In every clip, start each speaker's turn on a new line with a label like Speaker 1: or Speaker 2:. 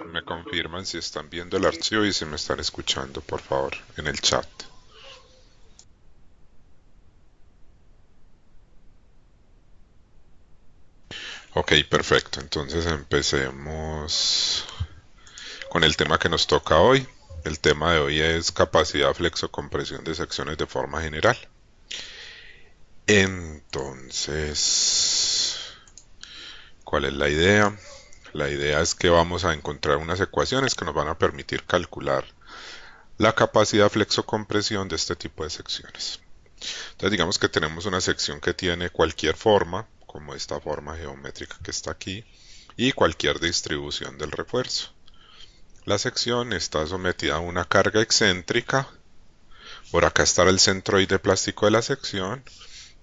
Speaker 1: Me confirman si están viendo el archivo y si me están escuchando, por favor, en el chat. Ok, perfecto. Entonces empecemos con el tema que nos toca hoy. El tema de hoy es capacidad flexocompresión de secciones de forma general. Entonces, ¿cuál es la idea? La idea es que vamos a encontrar unas ecuaciones que nos van a permitir calcular la capacidad flexocompresión de este tipo de secciones. Entonces digamos que tenemos una sección que tiene cualquier forma, como esta forma geométrica que está aquí, y cualquier distribución del refuerzo. La sección está sometida a una carga excéntrica. Por acá estará el centroide plástico de la sección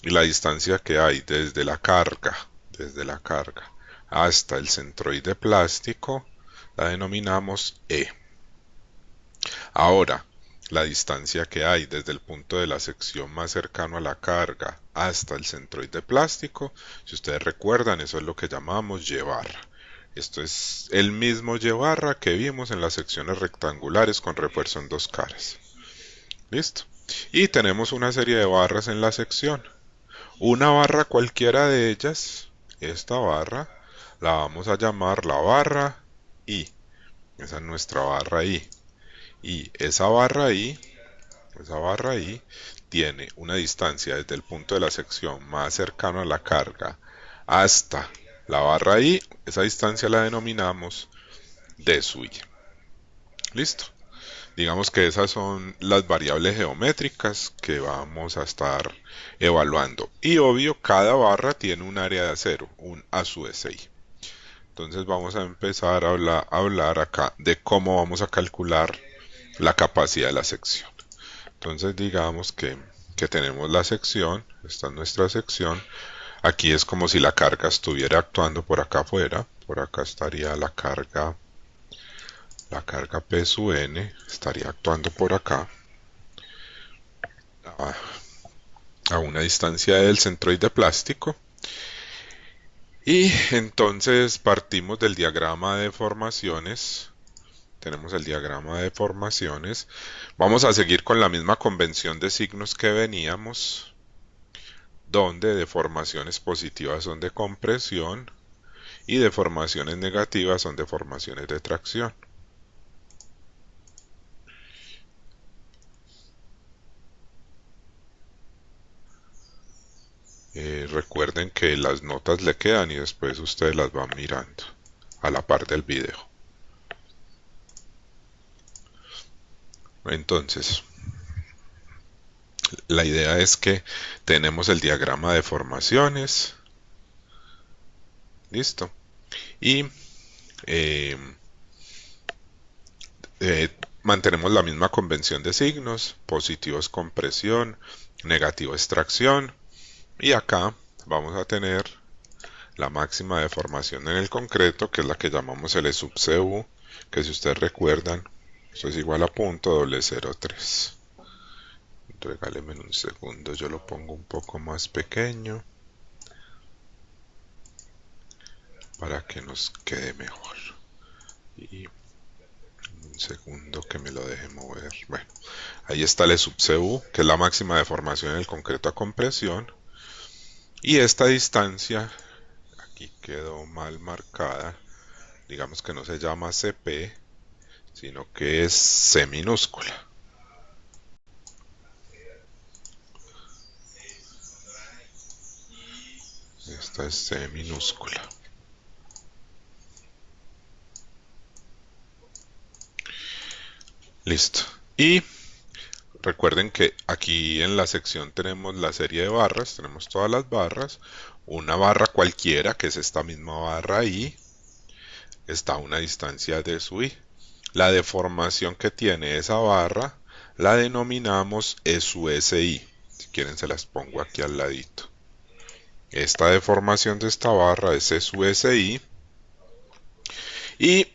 Speaker 1: y la distancia que hay desde la carga hasta el centroide plástico la denominamos E. Ahora, la distancia que hay desde el punto de la sección más cercano a la carga hasta el centroide plástico, si ustedes recuerdan, eso es lo que llamamos Y-barra. Esto es el mismo Y-barra que vimos en las secciones rectangulares con refuerzo en dos caras. ¿Listo? Y tenemos una serie de barras en la sección. Una barra cualquiera de ellas, esta barra, la vamos a llamar la barra I. Esa es nuestra barra I. Y esa barra I tiene una distancia desde el punto de la sección más cercano a la carga hasta la barra I. Esa distancia la denominamos D sub I. ¿Listo? Digamos que esas son las variables geométricas que vamos a estar evaluando. Y obvio, cada barra tiene un área de acero, un A sub SI. Entonces vamos a empezar a hablar acá de cómo vamos a calcular la capacidad de la sección. Entonces digamos que tenemos la sección, esta es nuestra sección. Aquí es como si la carga estuviera actuando por acá afuera. Por acá estaría la carga P sub n, estaría actuando por acá a una distancia del centroide plástico. Y entonces partimos del diagrama de deformaciones. Tenemos el diagrama de deformaciones. Vamos a seguir con la misma convención de signos que veníamos, donde deformaciones positivas son de compresión y deformaciones negativas son deformaciones de tracción. Recuerden que las notas le quedan y después ustedes las van mirando a la par del video. Entonces, la idea es que tenemos el diagrama de deformaciones. Listo. Y mantenemos la misma convención de signos. Positivo es compresión, negativo es tracción. Y acá vamos a tener la máxima deformación en el concreto, que es la que llamamos L sub CU, que si ustedes recuerdan, eso es igual a .003. Regálenme un segundo, yo lo pongo un poco más pequeño para que nos quede mejor. Y un segundo que me lo deje mover. Bueno, ahí está el sub CU, que es la máxima deformación en el concreto a compresión. Y esta distancia, aquí quedó mal marcada, digamos que no se llama CP, sino que es C minúscula. Esta es C minúscula. Listo. Y recuerden que aquí en la sección tenemos la serie de barras, tenemos todas las barras, una barra cualquiera, que es esta misma barra ahí, está a una distancia de su I. La deformación que tiene esa barra la denominamos E sub SI. Si quieren se las pongo aquí al ladito. Esta deformación de esta barra es E sub SI. Y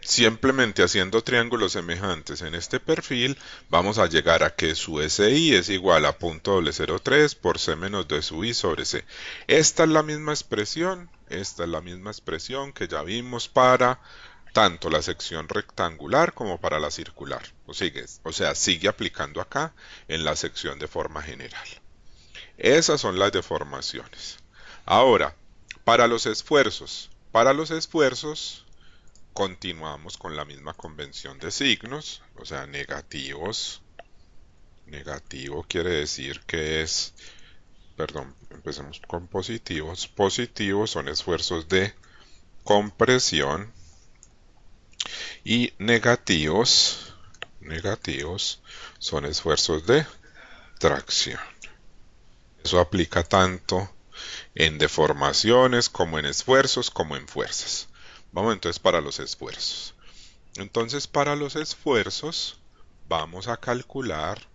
Speaker 1: simplemente haciendo triángulos semejantes en este perfil, vamos a llegar a que su SI es igual a .003 por C menos D sub I sobre C. Esta es la misma expresión esta es la misma expresión que ya vimos para tanto la sección rectangular como para la circular. O sea, sigue aplicando acá en la sección de forma general. Esas son las deformaciones. Ahora, para los esfuerzos continuamos con la misma convención de signos, o sea, negativos. Negativo quiere decir que es, perdón, empecemos con positivos. Positivos son esfuerzos de compresión y negativos son esfuerzos de tracción. Eso aplica tanto en deformaciones como en esfuerzos como en fuerzas. Vamos entonces para los esfuerzos. Entonces para los esfuerzos vamos a calcular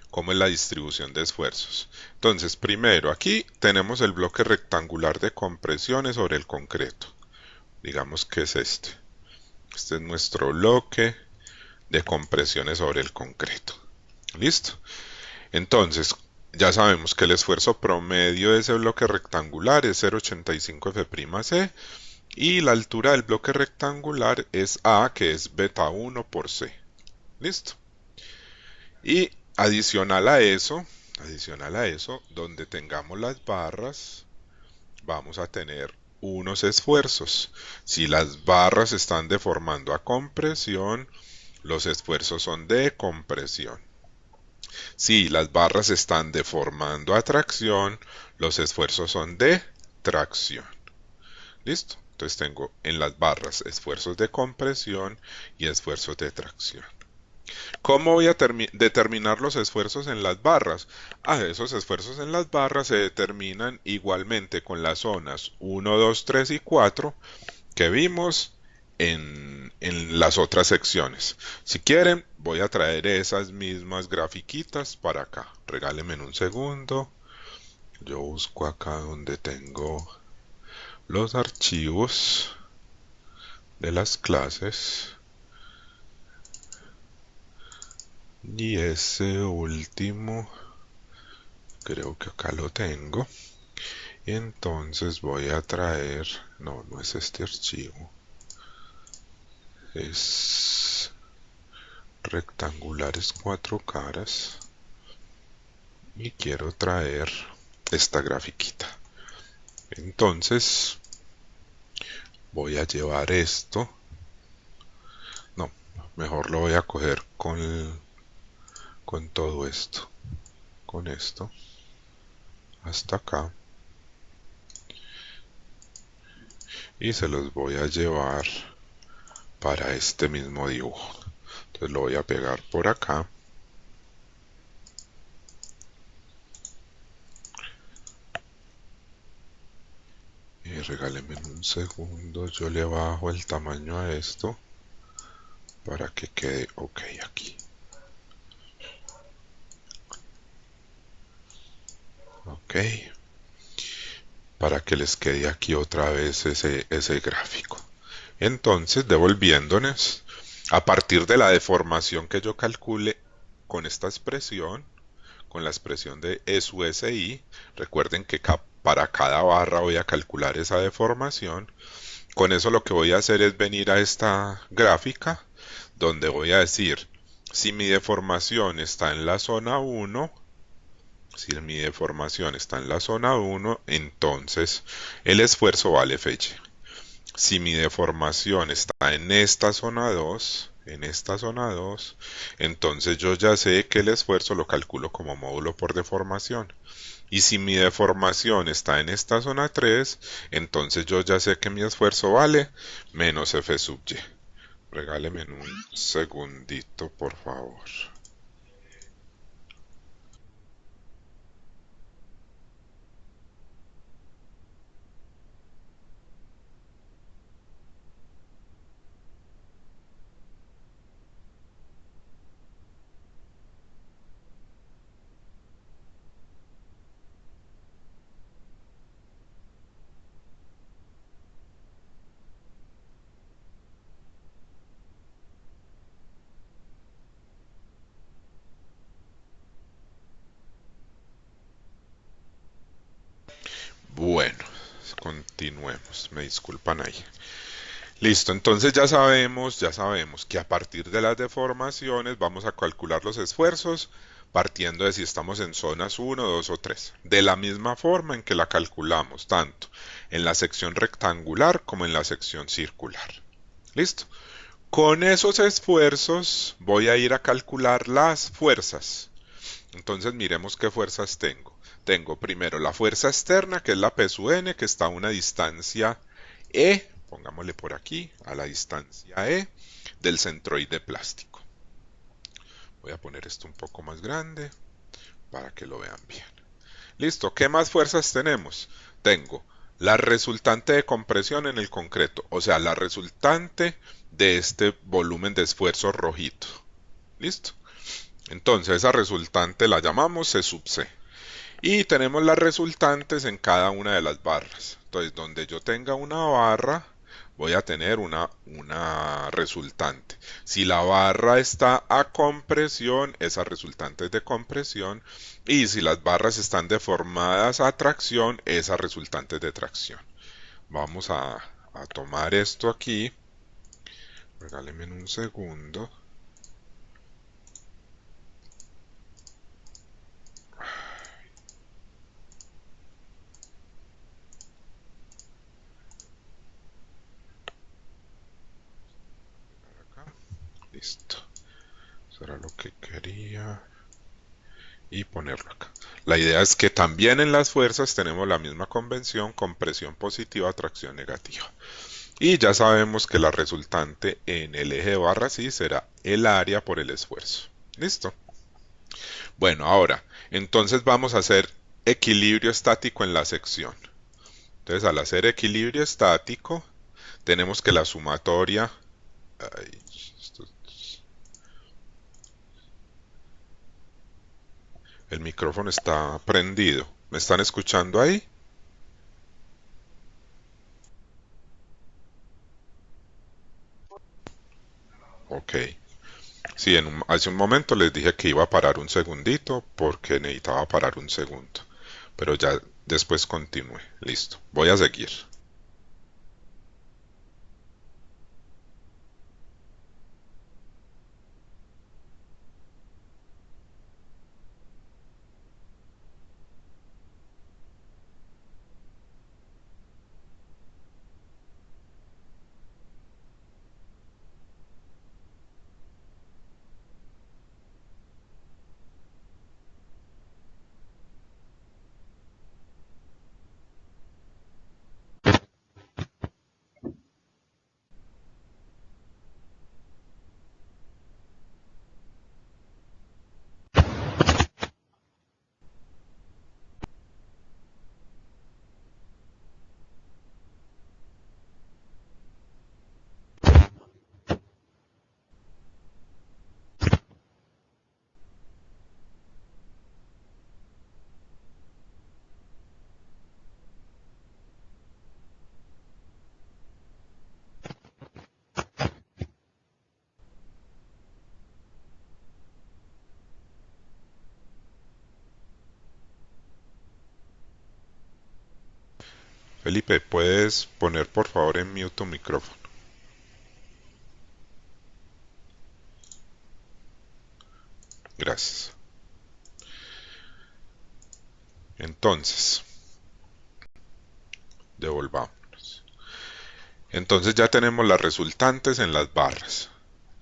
Speaker 1: cómo es la distribución de esfuerzos. Entonces primero aquí tenemos el bloque rectangular de compresiones sobre el concreto. Digamos que es este. Este es nuestro bloque de compresiones sobre el concreto. ¿Listo? Entonces, ya sabemos que el esfuerzo promedio de ese bloque rectangular es 0,85 F'C y la altura del bloque rectangular es A, que es beta 1 por C. ¿Listo? Y adicional a eso, donde tengamos las barras, vamos a tener unos esfuerzos. Si las barras están deformando a compresión, los esfuerzos son de compresión. Si las barras están deformando a tracción, los esfuerzos son de tracción. ¿Listo? Entonces tengo en las barras esfuerzos de compresión y esfuerzos de tracción. ¿Cómo voy a determinar los esfuerzos en las barras? Esos esfuerzos en las barras se determinan igualmente con las zonas 1, 2, 3 y 4 que vimos en las otras secciones. Si quieren, voy a traer esas mismas grafiquitas para acá. Regálenme un segundo. Yo busco acá donde tengo los archivos de las clases. Y ese último, creo que acá lo tengo. Entonces voy a traer, no es este archivo. Es rectangulares 4 caras. Y quiero traer esta grafiquita. Entonces voy a llevar esto. No, mejor lo voy a coger con todo esto. Con esto. Hasta acá. Y se los voy a llevar para este mismo dibujo. Entonces lo voy a pegar por acá. Y regálenme un segundo, yo le bajo el tamaño a esto para que quede ok aquí. Ok. Para que les quede aquí otra vez ese gráfico. Entonces, devolviéndonos, a partir de la deformación que yo calcule con esta expresión, con la expresión de E sub SI, recuerden que para cada barra voy a calcular esa deformación. Con eso lo que voy a hacer es venir a esta gráfica, donde voy a decir, si mi deformación está en la zona 1, entonces el esfuerzo vale Fy. Si mi deformación está en esta zona 2, entonces yo ya sé que el esfuerzo lo calculo como módulo por deformación. Y si mi deformación está en esta zona 3, entonces yo ya sé que mi esfuerzo vale menos F sub Y. Regáleme un segundito, por favor. Bueno, Continuemos, me disculpan ahí. Listo, entonces ya sabemos que a partir de las deformaciones vamos a calcular los esfuerzos partiendo de si estamos en zonas 1, 2 o 3. De la misma forma en que la calculamos tanto en la sección rectangular como en la sección circular. ¿Listo? Con esos esfuerzos voy a ir a calcular las fuerzas. Entonces miremos qué fuerzas tengo. Tengo primero la fuerza externa, que es la P sub n, que está a una distancia E, pongámosle por aquí, a la distancia E del centroide plástico. Voy a poner esto un poco más grande para que lo vean bien. Listo, ¿qué más fuerzas tenemos? Tengo la resultante de compresión en el concreto, o sea, la resultante de este volumen de esfuerzo rojito. ¿Listo? Entonces esa resultante la llamamos C sub C. Y tenemos las resultantes en cada una de las barras. Entonces, donde yo tenga una barra, voy a tener una resultante. Si la barra está a compresión, esa resultante es de compresión. Y si las barras están deformadas a tracción, esa resultante es de tracción. Vamos a tomar esto aquí. Regálenme un segundo. Listo. Eso era lo que quería. Y ponerlo acá. La idea es que también en las fuerzas tenemos la misma convención, compresión positiva, tracción negativa. Y ya sabemos que la resultante en el eje de barra sí será el área por el esfuerzo. ¿Listo? Bueno, ahora, entonces vamos a hacer equilibrio estático en la sección. Entonces, al hacer equilibrio estático, tenemos que la sumatoria... Ay, el micrófono está prendido. ¿Me están escuchando ahí? Ok. Sí, hace un momento les dije que iba a parar un segundito porque necesitaba parar un segundo. Pero ya después continúe. Listo. Voy a seguir. Felipe, ¿puedes poner por favor en mute tu micrófono? Gracias. Entonces, devolvámonos. Entonces ya tenemos las resultantes en las barras.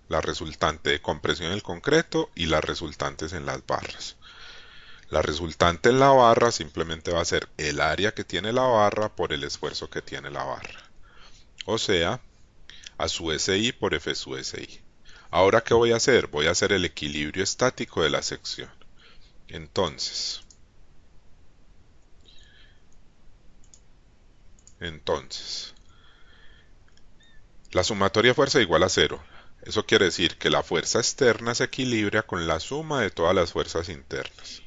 Speaker 1: La resultante de compresión en el concreto y las resultantes en las barras. La resultante en la barra simplemente va a ser el área que tiene la barra por el esfuerzo que tiene la barra. O sea, a su SI por F su SI. Ahora, ¿qué voy a hacer? Voy a hacer el equilibrio estático de la sección. Entonces, la sumatoria de fuerza igual a 0. Eso quiere decir que la fuerza externa se equilibra con la suma de todas las fuerzas internas.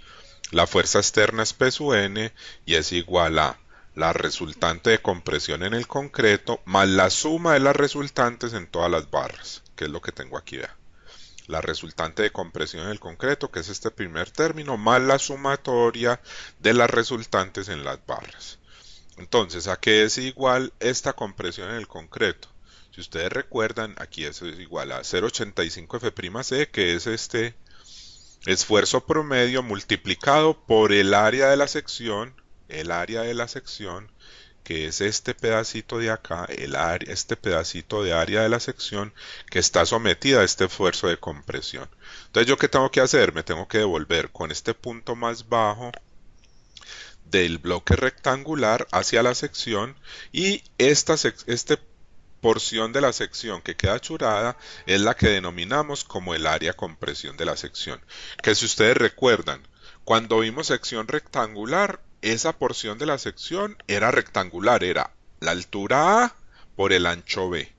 Speaker 1: La fuerza externa es P sub n y es igual a la resultante de compresión en el concreto más la suma de las resultantes en todas las barras, que es lo que tengo aquí. Vea. La resultante de compresión en el concreto, que es este primer término, más la sumatoria de las resultantes en las barras. Entonces, ¿a qué es igual esta compresión en el concreto? Si ustedes recuerdan, aquí eso es igual a 0,85 F'C, que es este esfuerzo promedio multiplicado por el área de la sección, que es este pedacito de acá, este pedacito de área de la sección que está sometida a este esfuerzo de compresión. Entonces, ¿yo qué tengo que hacer? Me tengo que devolver con este punto más bajo del bloque rectangular hacia la sección, y esta porción de la sección que queda achurada es la que denominamos como el área compresión de la sección. Que si ustedes recuerdan, cuando vimos sección rectangular, esa porción de la sección era rectangular, era la altura A por el ancho B.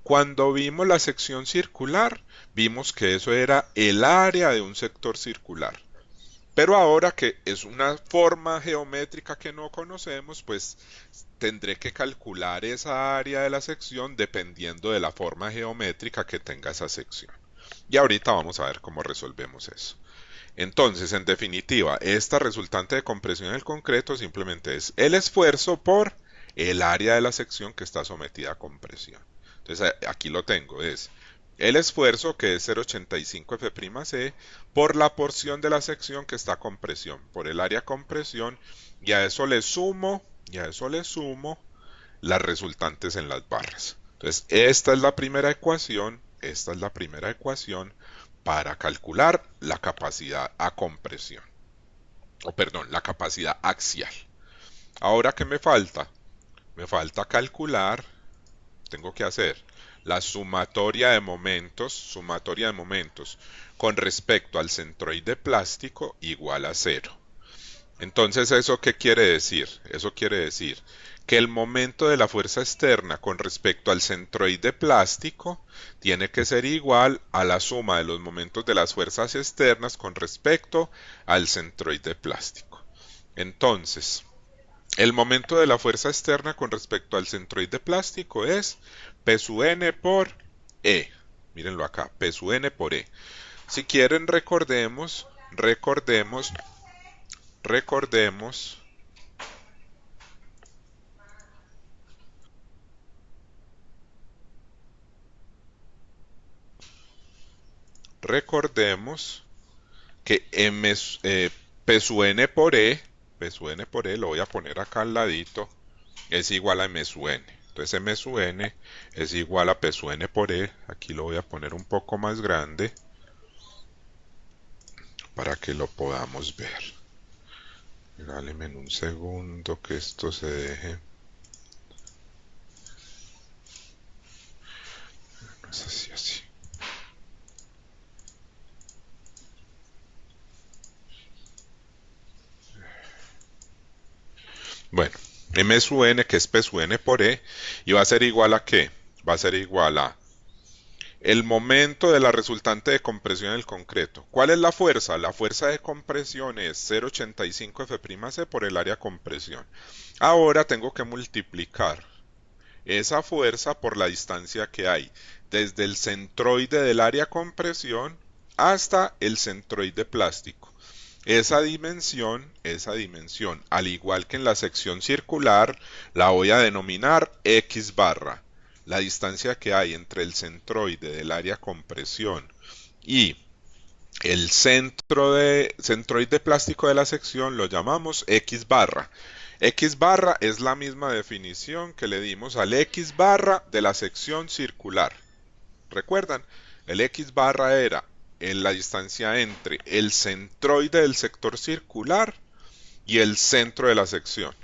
Speaker 1: Cuando vimos la sección circular, vimos que eso era el área de un sector circular. Pero ahora que es una forma geométrica que no conocemos, pues tendré que calcular esa área de la sección dependiendo de la forma geométrica que tenga esa sección. Y ahorita vamos a ver cómo resolvemos eso. Entonces, en definitiva, esta resultante de compresión en el concreto simplemente es el esfuerzo por el área de la sección que está sometida a compresión. Entonces, aquí lo tengo, es el esfuerzo, que es 0,85 F'C, por la porción de la sección que está a compresión, por el área compresión, y a eso le sumo, las resultantes en las barras. Entonces, esta es la primera ecuación para calcular la capacidad a compresión, o perdón, la capacidad axial. Ahora, ¿qué me falta? Me falta calcular, tengo que hacer la sumatoria de momentos con respecto al centroide plástico igual a 0. Entonces, ¿eso qué quiere decir? Eso quiere decir que el momento de la fuerza externa con respecto al centroide plástico tiene que ser igual a la suma de los momentos de las fuerzas externas con respecto al centroide plástico. Entonces, el momento de la fuerza externa con respecto al centroide plástico es P sub n por E. Mírenlo acá, P sub n por E. Si quieren, recordemos que P sub n por E, lo voy a poner acá al ladito, es igual a M sub n. Entonces M sub n es igual a P sub n por E. Aquí lo voy a poner un poco más grande para que lo podamos ver. Regálenme un segundo que esto se deje. No sé si así. Bueno, M sub n, que es P sub n por E, y va a ser igual a ¿qué? Va a ser igual a el momento de la resultante de compresión en el concreto. ¿Cuál es la fuerza? La fuerza de compresión es 0,85 F'C por el área compresión. Ahora tengo que multiplicar esa fuerza por la distancia que hay desde el centroide del área compresión hasta el centroide plástico. Esa dimensión, al igual que en la sección circular, la voy a denominar X barra. La distancia que hay entre el centroide del área compresión y el centroide plástico de la sección lo llamamos X barra. X barra es la misma definición que le dimos al X barra de la sección circular. ¿Recuerdan? El X barra era la distancia entre el centroide del sector circular y el centro de la sección.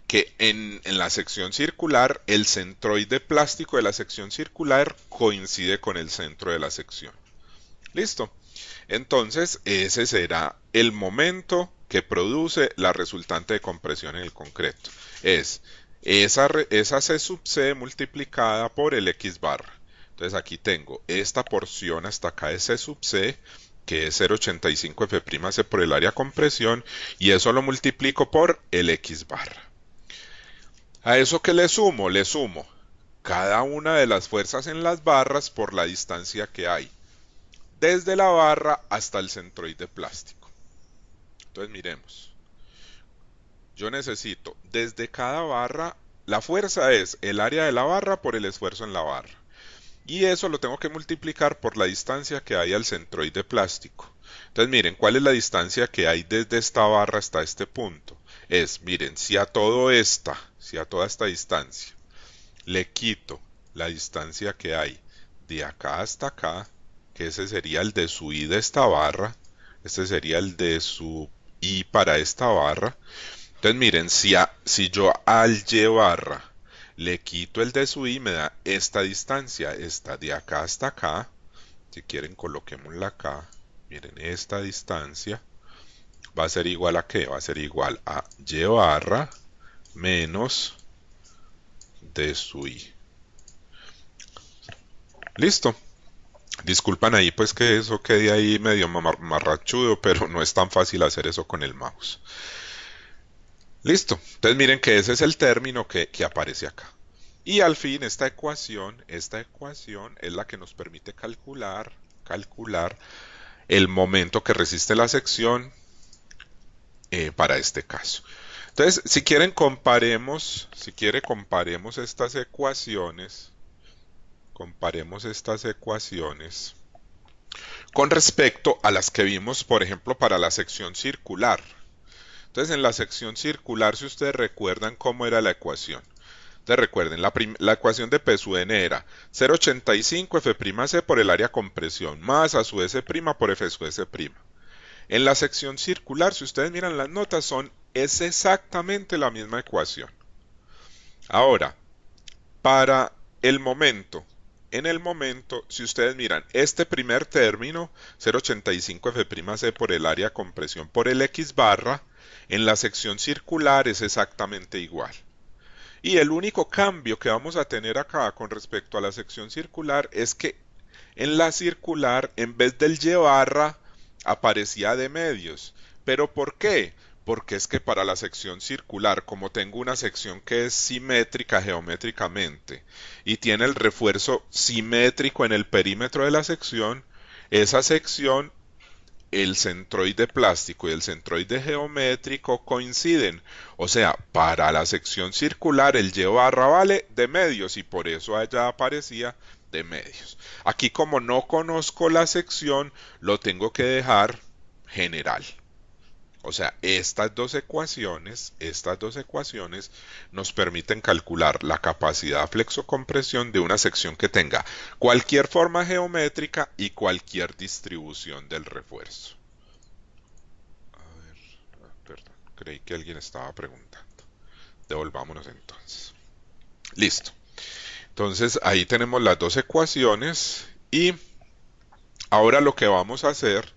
Speaker 1: Que en la sección circular, el centroide plástico de la sección circular coincide con el centro de la sección. ¿Listo? Entonces, ese será el momento que produce la resultante de compresión en el concreto. Es esa C sub C multiplicada por el X barra. Entonces aquí tengo esta porción hasta acá de C sub C, que es 0,85 F'C por el área compresión, y eso lo multiplico por el X barra. ¿A eso qué le sumo? Le sumo cada una de las fuerzas en las barras por la distancia que hay desde la barra hasta el centroide plástico. Entonces miremos. yo necesito desde cada barra, la fuerza es el área de la barra por el esfuerzo en la barra. Y eso lo tengo que multiplicar por la distancia que hay al centroide plástico. Entonces miren, ¿cuál es la distancia que hay desde esta barra hasta este punto? Miren, si a toda esta distancia le quito la distancia que hay de acá hasta acá, que ese sería el de su I de esta barra, este sería el de su I para esta barra. Entonces miren, si yo al Y barra le quito el de su I, me da esta distancia, esta de acá hasta acá. Si quieren, coloquémosla acá. Miren, esta distancia va a ser igual a ¿qué? Va a ser igual a Y barra menos de su I. Listo. Disculpan ahí pues que eso quede ahí medio marrachudo, pero no es tan fácil hacer eso con el mouse. Listo. Entonces miren que ese es el término que aparece acá. Y al fin esta ecuación es la que nos permite calcular el momento que resiste la sección para este caso. Entonces, si quieren comparemos estas ecuaciones, con respecto a las que vimos, por ejemplo, para la sección circular. Entonces, en la sección circular, si ustedes recuerdan cómo era la ecuación. Entonces, recuerden, la ecuación de P sub n era 0,85 F'C por el área de compresión más a su S' por F sub S'. En la sección circular, si ustedes miran las notas, es exactamente la misma ecuación. Ahora, para el momento, en el momento, si ustedes miran este primer término, 0,85 F'C por el área de compresión por el X barra, en la sección circular es exactamente igual. Y el único cambio que vamos a tener acá con respecto a la sección circular es que en la circular, en vez del Y barra, aparecía de medios. ¿Pero por qué? Porque es que para la sección circular, como tengo una sección que es simétrica geométricamente y tiene el refuerzo simétrico en el perímetro de la sección, esa sección, el centroide plástico y el centroide geométrico coinciden. O sea, para la sección circular el Y barra vale de medios y por eso allá aparecía de medios. Aquí como no conozco la sección, lo tengo que dejar general. O sea, estas dos ecuaciones nos permiten calcular la capacidad flexocompresión de una sección que tenga cualquier forma geométrica y cualquier distribución del refuerzo. A ver, perdón, creí que alguien estaba preguntando. Devolvámonos entonces. Listo. Entonces ahí tenemos las dos ecuaciones y ahora lo que vamos a hacer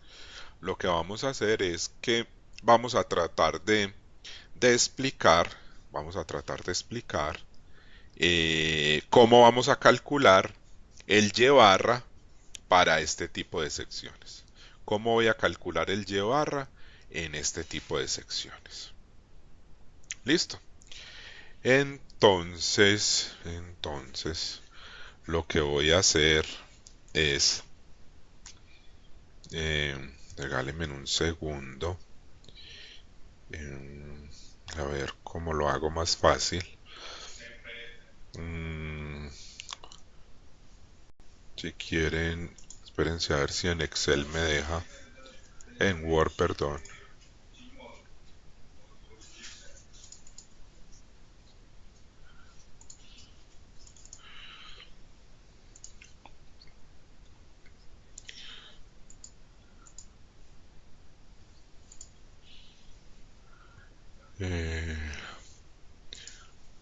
Speaker 1: es que vamos a tratar de explicar cómo vamos a calcular el Y barra para este tipo de secciones. ¿Cómo voy a calcular el Y barra en este tipo de secciones? Listo. Entonces, lo que voy a hacer es, regálenme un segundo, a ver cómo lo hago más fácil. Si quieren, espérense a ver si en Excel me deja, en Word, perdón.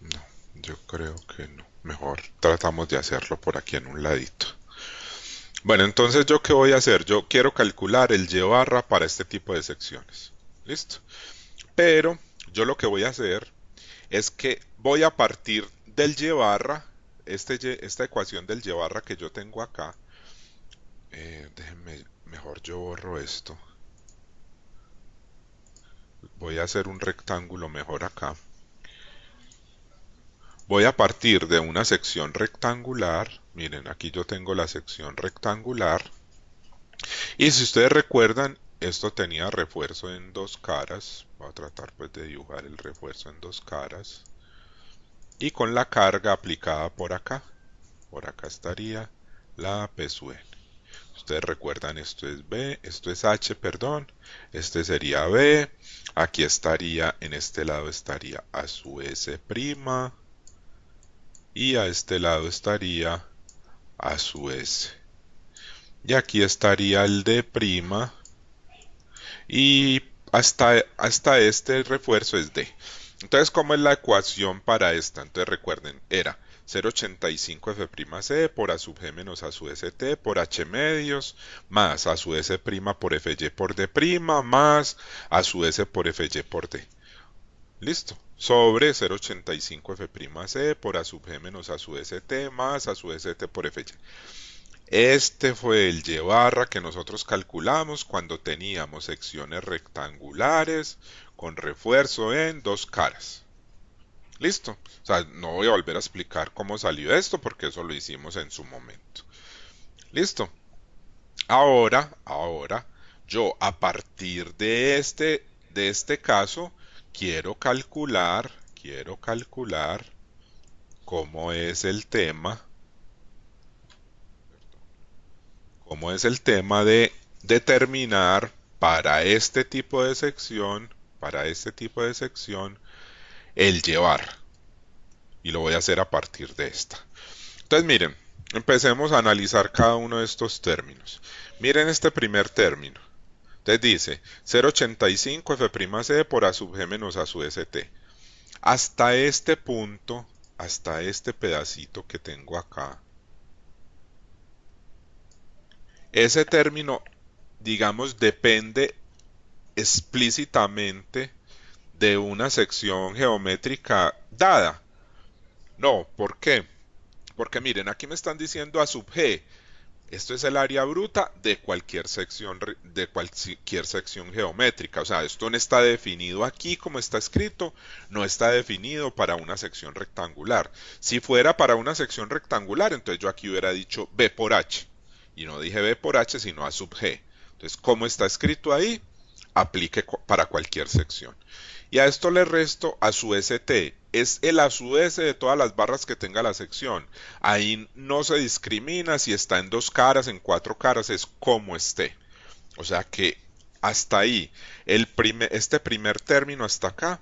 Speaker 1: No, yo creo que no. Mejor tratamos de hacerlo por aquí en un ladito. Bueno, entonces ¿yo qué voy a hacer? Yo quiero calcular el Y barra para este tipo de secciones. ¿Listo? Pero yo lo que voy a hacer es que voy a partir del Y barra, esta ecuación del Y barra que yo tengo acá. Déjenme, mejor yo borro esto. Voy a hacer un rectángulo mejor acá. Voy a partir de una sección rectangular. Miren, aquí yo tengo la sección rectangular. Y si ustedes recuerdan, esto tenía refuerzo en dos caras. Voy a tratar pues de dibujar el refuerzo en dos caras. Y con la carga aplicada por acá estaría la P sub n. Ustedes recuerdan, esto es B, esto es H, perdón, este sería B, aquí estaría, en este lado estaría A sub S', y a este lado estaría A sub S. Y aquí estaría el D', y hasta este refuerzo es D. Entonces, ¿cómo es la ecuación para esta? Entonces, recuerden, era 0,85 F'C por A sub G menos A sub ST por H medios, más A sub S' por Fy por D', más A sub S por Fy por D. Listo. Sobre 0,85 F'C por A sub G menos A sub ST más A sub ST por Fy. Este fue el Y barra que nosotros calculamos cuando teníamos secciones rectangulares con refuerzo en dos caras. Listo. O sea, no voy a volver a explicar cómo salió esto porque eso lo hicimos en su momento. Listo. Ahora, yo a partir de este caso, quiero calcular cómo es el tema de determinar para este tipo de sección, el llevar. Y lo voy a hacer a partir de esta. Entonces miren, empecemos a analizar cada uno de estos términos. Miren este primer término. Entonces dice 0,85 F'C por A sub G menos A sub ST. Hasta este punto, hasta este pedacito que tengo acá, ese término, digamos, depende explícitamente de una sección geométrica dada. No, ¿por qué? Porque miren, aquí me están diciendo A sub G. Esto es el área bruta de cualquier sección geométrica. O sea, esto no está definido aquí como está escrito, no está definido para una sección rectangular. Si fuera para una sección rectangular, entonces yo aquí hubiera dicho B por H. Y no dije B por H, sino A sub G. Entonces, como está escrito ahí, aplique para cualquier sección. Y a esto le resto A sub ST. Es el A sub S de todas las barras que tenga la sección. Ahí no se discrimina si está en dos caras, en cuatro caras, es como esté. O sea que hasta ahí, este primer término hasta acá,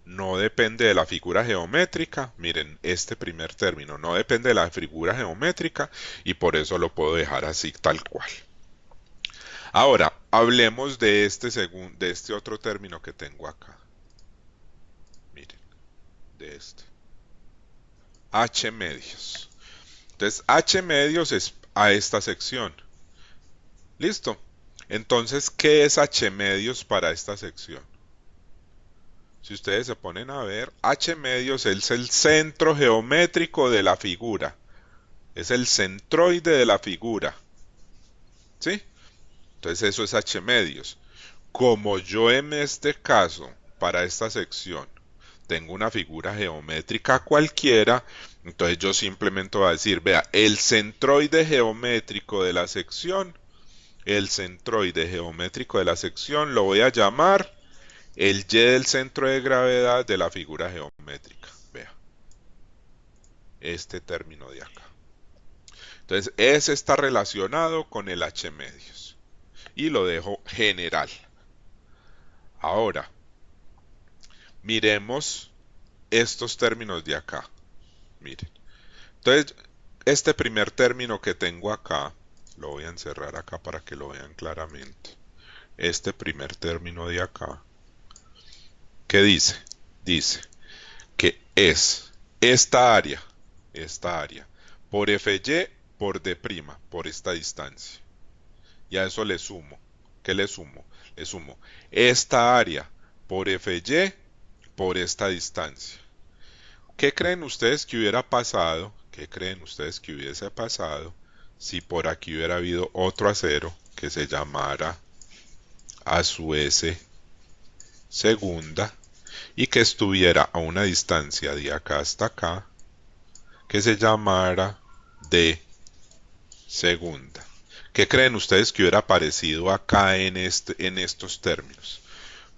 Speaker 1: no depende de la figura geométrica. Miren, este primer término no depende de la figura geométrica y por eso lo puedo dejar así tal cual. Ahora, hablemos de este otro término que tengo acá. Miren, de este. H medios. Entonces, H medios es a esta sección. ¿Listo? Entonces, ¿qué es H medios para esta sección? Si ustedes se ponen a ver, H medios es el centro geométrico de la figura. Es el centroide de la figura. ¿Sí? Entonces eso es H medios. Como yo en este caso, para esta sección, tengo una figura geométrica cualquiera, entonces yo simplemente voy a decir, vea, el centroide geométrico de la sección, lo voy a llamar el Y del centro de gravedad de la figura geométrica. Vea, este término de acá. Entonces, ese está relacionado con el H medios. Y lo dejo general. Ahora, miremos estos términos de acá. Miren. Entonces, este primer término que tengo acá, lo voy a encerrar acá para que lo vean claramente. Este primer término de acá, ¿qué dice? Dice que es esta área, por Fy por D', por esta distancia. Y a eso le sumo. ¿Qué le sumo? Le sumo esta área por Fy por esta distancia. ¿Qué creen ustedes que hubiera pasado? ¿Qué creen ustedes que hubiese pasado si por aquí hubiera habido otro acero que se llamara A sub S segunda y que estuviera a una distancia de acá hasta acá que se llamara D segunda? ¿Qué creen ustedes que hubiera aparecido acá en estos términos?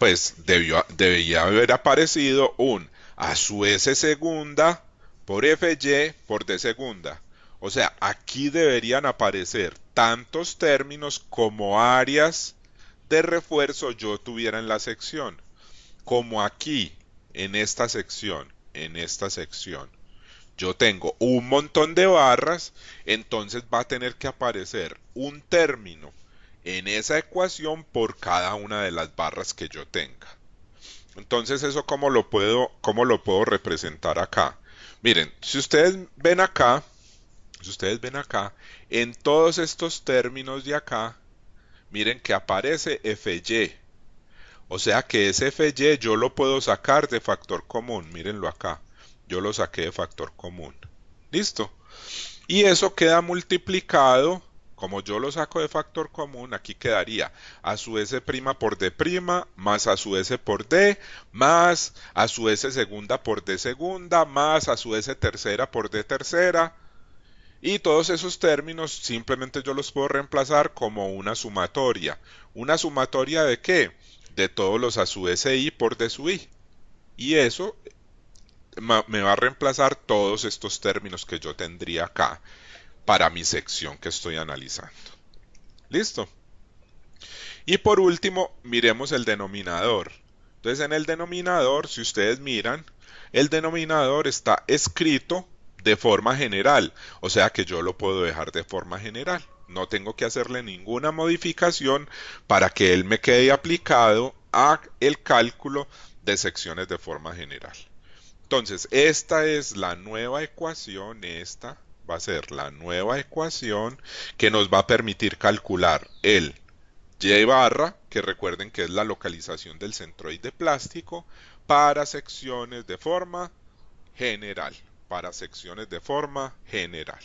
Speaker 1: pues debía haber aparecido un a su S segunda por FY por D segunda. O sea, aquí deberían aparecer tantos términos como áreas de refuerzo yo tuviera en la sección. Como aquí, en esta sección, yo tengo un montón de barras, entonces va a tener que aparecer un término en esa ecuación por cada una de las barras que yo tenga. Entonces, ¿eso cómo lo puedo representar acá? Miren, si ustedes ven acá, en todos estos términos de acá, miren que aparece FY. O sea que ese FY yo lo puedo sacar de factor común. Mírenlo acá. Yo lo saqué de factor común. ¿Listo? Y eso queda multiplicado, como yo lo saco de factor común, aquí quedaría a su S' por D' más a su S por D, más a su S segunda por D segunda, más a su S tercera por D tercera. Y todos esos términos simplemente yo los puedo reemplazar como una sumatoria. ¿Una sumatoria de qué? De todos los a su SI por D sub I. Y eso me va a reemplazar todos estos términos que yo tendría acá para mi sección que estoy analizando. ¿Listo? Y por último, miremos el denominador. Entonces en el denominador, si ustedes miran, el denominador está escrito de forma general, o sea que yo lo puedo dejar de forma general. No tengo que hacerle ninguna modificación para que él me quede aplicado a el cálculo de secciones de forma general. Entonces, esta es la nueva ecuación, esta va a ser la nueva ecuación que nos va a permitir calcular el Y barra, que recuerden que es la localización del centroide plástico, para secciones de forma general. Para secciones de forma general.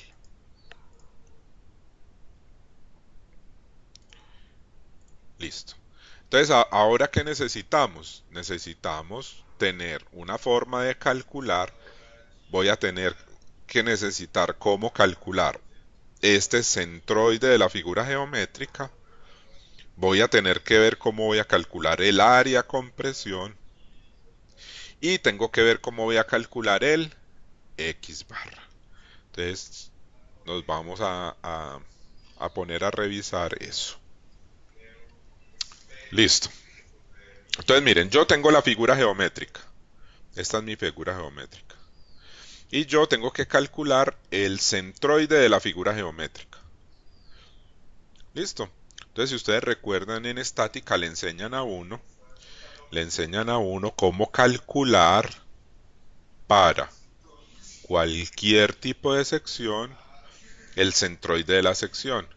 Speaker 1: Listo. Entonces, ahora ¿qué necesitamos? Necesitamos tener una forma de calcular. Voy a tener que necesitar cómo calcular este centroide de la figura geométrica. Voy a tener que ver cómo voy a calcular el área compresión. Y tengo que ver cómo voy a calcular el X barra. Entonces nos vamos a poner a revisar eso. Listo. Entonces miren, yo tengo la figura geométrica. Esta es mi figura geométrica. Y yo tengo que calcular el centroide de la figura geométrica. Listo. Entonces si ustedes recuerdan en estática le enseñan a uno cómo calcular para cualquier tipo de sección el centroide de la sección.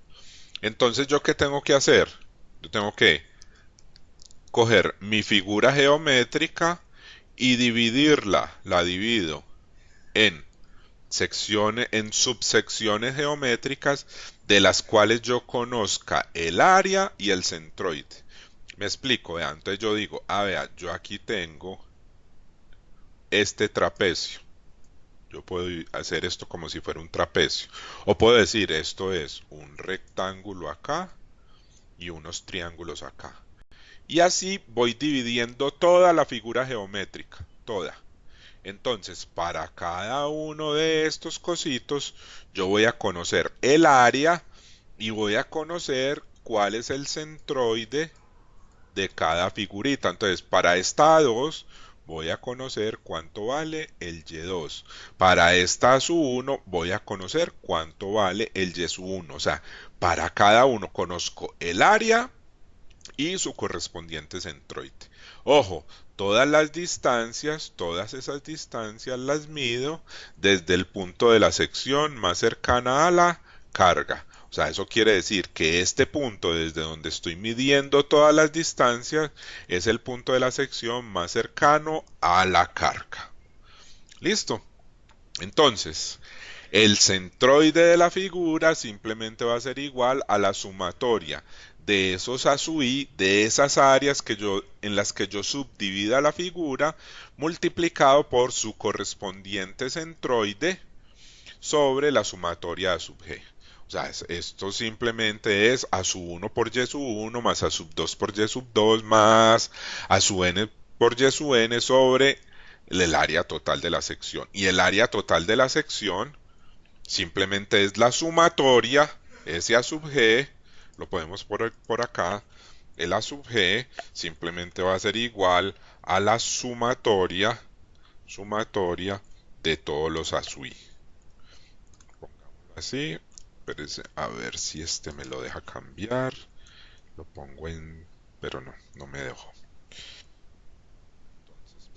Speaker 1: Entonces, ¿yo qué tengo que hacer? Yo tengo que coger mi figura geométrica y dividirla. La divido en secciones, en subsecciones geométricas de las cuales yo conozca el área y el centroide. Me explico, vean. Entonces yo digo, vean, yo aquí tengo este trapecio. Yo puedo hacer esto como si fuera un trapecio. O puedo decir, esto es un rectángulo acá y unos triángulos acá. Y así voy dividiendo toda la figura geométrica, toda. Entonces, para cada uno de estos cositos, yo voy a conocer el área y voy a conocer cuál es el centroide de cada figurita. Entonces, para esta 2 voy a conocer cuánto vale el Y2. Para esta SU1 voy a conocer cuánto vale el Y1. O sea, para cada uno conozco el área y su correspondiente centroide. Ojo, todas esas distancias las mido desde el punto de la sección más cercana a la carga. O sea, eso quiere decir que este punto desde donde estoy midiendo todas las distancias es el punto de la sección más cercano a la carga. ¿Listo? Entonces, el centroide de la figura simplemente va a ser igual a la sumatoria de esos a sub i, de esas áreas en las que yo subdivida la figura, multiplicado por su correspondiente centroide sobre la sumatoria a sub g. O sea, esto simplemente es a sub 1 por y sub 1 más a sub 2 por y sub 2 más a sub n por y sub n sobre el área total de la sección. Y el área total de la sección simplemente es la sumatoria S a sub g, lo podemos por acá, el a sub g simplemente va a ser igual a la sumatoria de todos los a sub i. Pongámoslo así, a ver si este me lo deja cambiar. Lo pongo en... pero no, no me dejó.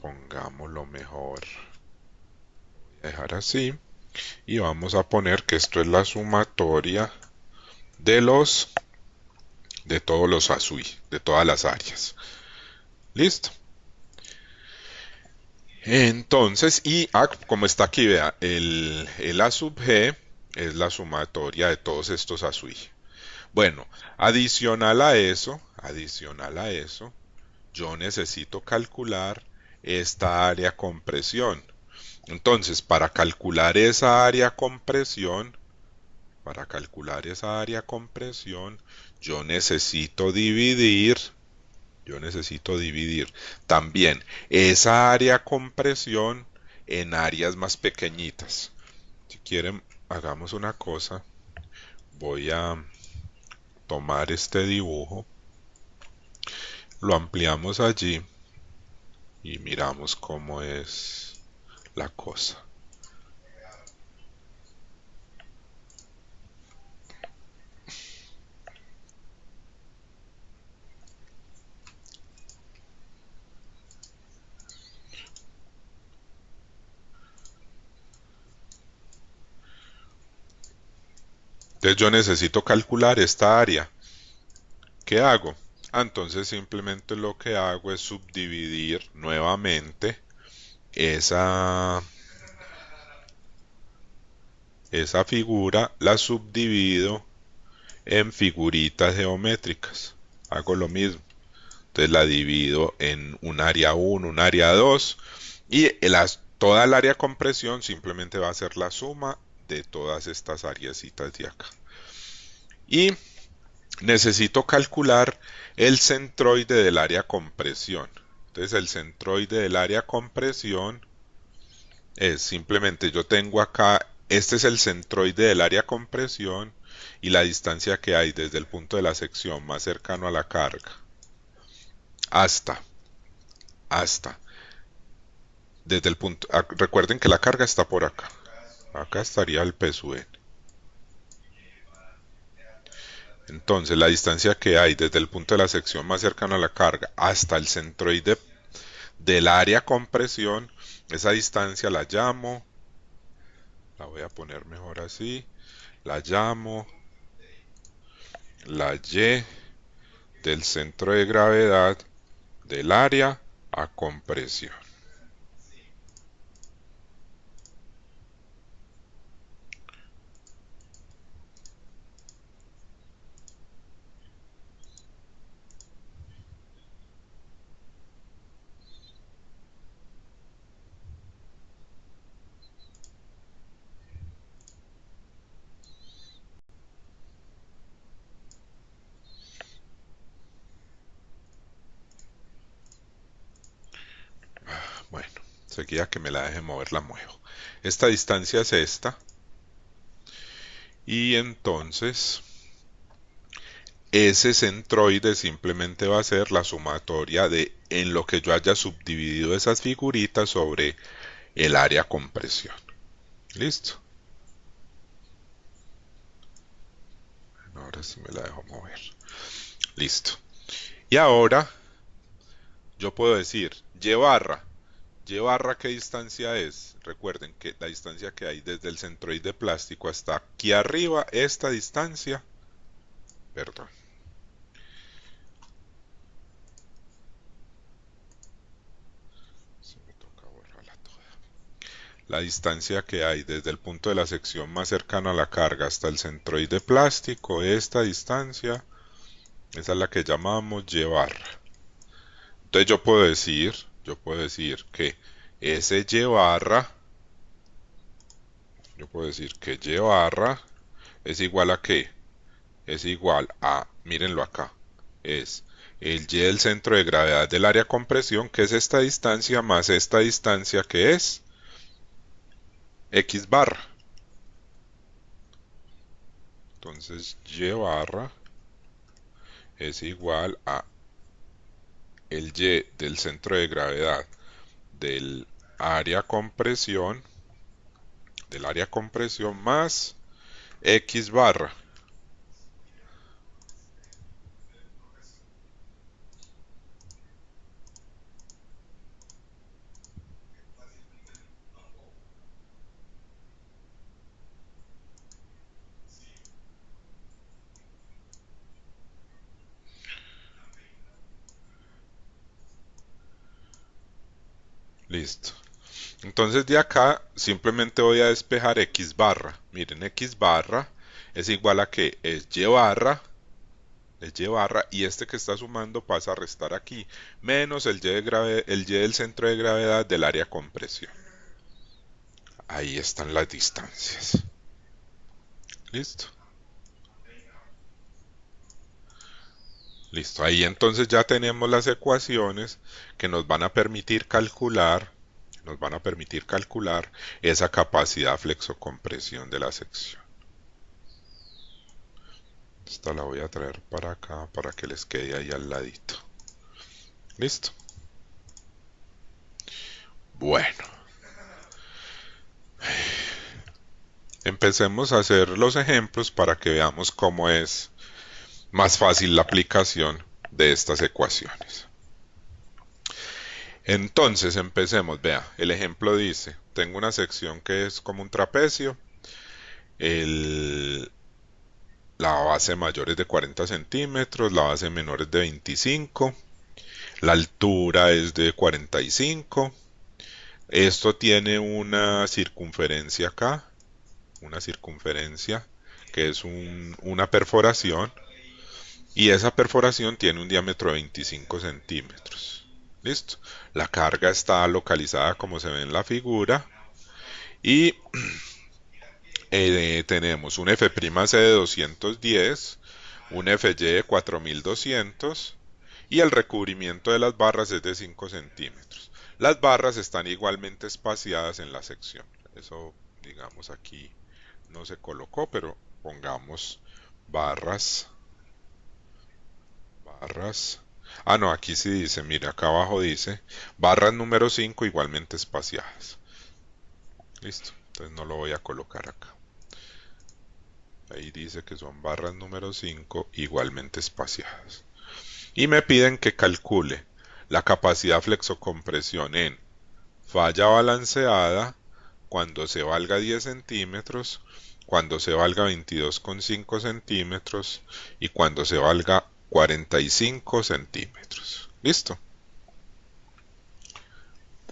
Speaker 1: Pongámoslo mejor. Voy a dejar así. Y vamos a poner que esto es la sumatoria de todos los ASUI, de todas las áreas. Listo. Entonces, como está aquí, vea, el A sub G es la sumatoria de todos estos ASUI. Bueno, adicional a eso, yo necesito calcular esta área compresión. Entonces, para calcular esa área compresión, yo necesito dividir también esa área compresión en áreas más pequeñitas. Si quieren, hagamos una cosa. Voy a tomar este dibujo, lo ampliamos allí y miramos cómo es la cosa. Entonces yo necesito calcular esta área. ¿Qué hago? Entonces simplemente lo que hago es subdividir nuevamente esa, esa figura, la subdivido en figuritas geométricas. Hago lo mismo. Entonces la divido en un área 1, un área 2 y toda el área compresión simplemente va a ser la suma de todas estas áreas de acá. Y necesito calcular el centroide del área compresión. Entonces el centroide del área compresión es simplemente, yo tengo acá, este es el centroide del área compresión y la distancia que hay desde el punto de la sección más cercano a la carga hasta, hasta, desde el punto, recuerden que la carga está por acá, acá estaría el P sub n. Entonces la distancia que hay desde el punto de la sección más cercano a la carga hasta el centroide del área compresión, esa distancia la llamo, la voy a poner mejor así, la llamo la Y del centro de gravedad del área a compresión. Bueno, enseguida que me la deje mover la muevo. Esta distancia es esta. Y entonces ese centroide simplemente va a ser la sumatoria de en lo que yo haya subdividido esas figuritas sobre el área compresión. ¿Listo? Ahora sí me la dejo mover. Listo. Y ahora yo puedo decir Y barra. Y barra, ¿qué distancia es? Recuerden que la distancia que hay desde el centroide plástico hasta aquí arriba, esta distancia, perdón, se me toca borrarla toda. La distancia que hay desde el punto de la sección más cercana a la carga hasta el centroide plástico, esta distancia, esa es la que llamamos Y barra. Entonces yo puedo decir que ese Y barra, yo puedo decir que Y barra ¿Es igual a qué? Es igual a, mírenlo acá, es el y del centro de gravedad del área de compresión, que es esta distancia, más esta distancia que es x barra. Entonces y barra es igual a el y del centro de gravedad del área compresión, más x barra. Listo. Entonces de acá simplemente voy a despejar x barra. Miren, x barra es igual a que es y barra, y este que está sumando pasa a restar aquí, menos el y del centro de gravedad del área de compresión. Ahí están las distancias. Listo. Listo. Ahí entonces ya tenemos las ecuaciones que nos van a permitir calcular esa capacidad flexocompresión de la sección. Esta la voy a traer para acá para que les quede ahí al ladito. Listo. Bueno, empecemos a hacer los ejemplos para que veamos cómo es más fácil la aplicación de estas ecuaciones. Entonces empecemos, vea, el ejemplo dice, tengo una sección que es como un trapecio, la base mayor es de 40 centímetros, la base menor es de 25, la altura es de 45, esto tiene una circunferencia acá, una circunferencia que es una perforación, y esa perforación tiene un diámetro de 25 centímetros. Listo. La carga está localizada como se ve en la figura y tenemos un F'C de 210, un Fy de 4200 y el recubrimiento de las barras es de 5 centímetros. Las barras están igualmente espaciadas en la sección. Eso, digamos, aquí no se colocó, pero pongamos barras. Ah, no, aquí sí dice, mire, acá abajo dice barras número 5 igualmente espaciadas. Listo, entonces no lo voy a colocar acá. Ahí dice que son barras número 5 igualmente espaciadas. Y me piden que calcule la capacidad flexocompresión en falla balanceada cuando se valga 10 centímetros, cuando se valga 22,5 centímetros y cuando se valga 45 centímetros. ¿Listo?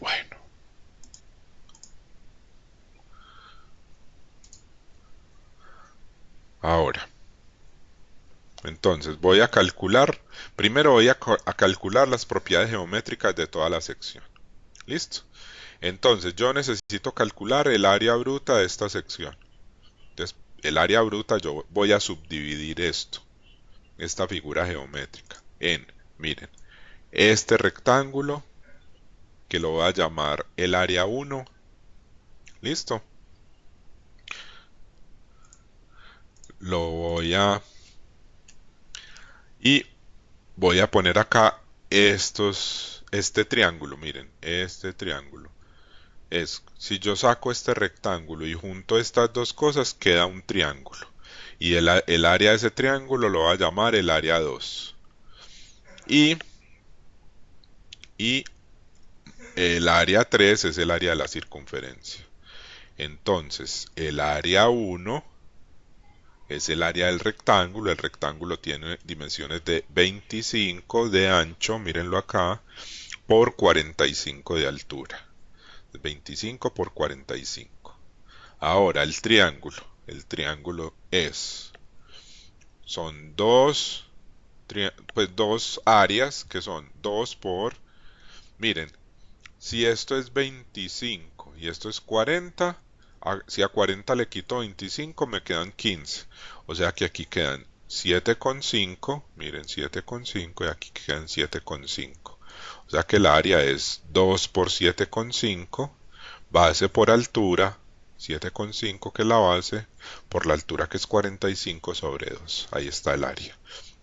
Speaker 1: Bueno. Ahora, entonces voy a calcular, primero voy a calcular las propiedades geométricas de toda la sección. ¿Listo? Entonces yo necesito calcular el área bruta de esta sección. Entonces, el área bruta yo voy a subdividir esta figura geométrica, miren, este rectángulo, que lo voy a llamar el área 1. ¿Listo? Lo voy a... Y voy a poner acá este triángulo, miren, este triángulo. Si yo saco este rectángulo y junto estas dos cosas, queda un triángulo. Y el área de ese triángulo lo voy a llamar el área 2. Y el área 3 es el área de la circunferencia. Entonces, el área 1 es el área del rectángulo. El rectángulo tiene dimensiones de 25 de ancho, mírenlo acá, por 45 de altura. 25 por 45. Ahora, el triángulo son dos áreas que son 2 por, miren, si esto es 25 y esto es 40, Si a 40 le quito 25, me quedan 15. O sea que aquí quedan 7,5. Miren, 7,5 y aquí quedan 7,5. O sea que el área es 2 por 7,5. Base por altura, 7,5 que es la base, por la altura que es 45 sobre 2. Ahí está el área.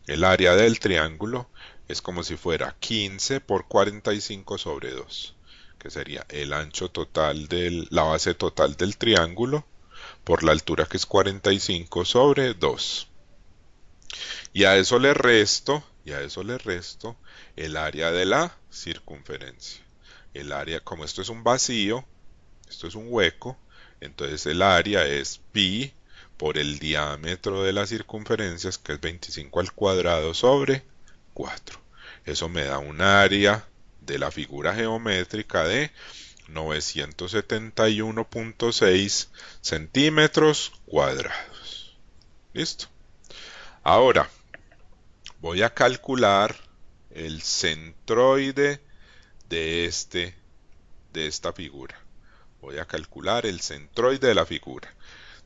Speaker 1: El área del triángulo es como si fuera 15 por 45 sobre 2, que sería el ancho total la base total del triángulo por la altura que es 45 sobre 2. Y a eso le resto, el área de la circunferencia. El área, como esto es un vacío, esto es un hueco, entonces el área es pi por el diámetro de las circunferencias, que es 25 al cuadrado sobre 4. Eso me da un área de la figura geométrica de 971,6 centímetros cuadrados. ¿Listo? Ahora voy a calcular el centroide de esta figura. Voy a calcular el centroide de la figura.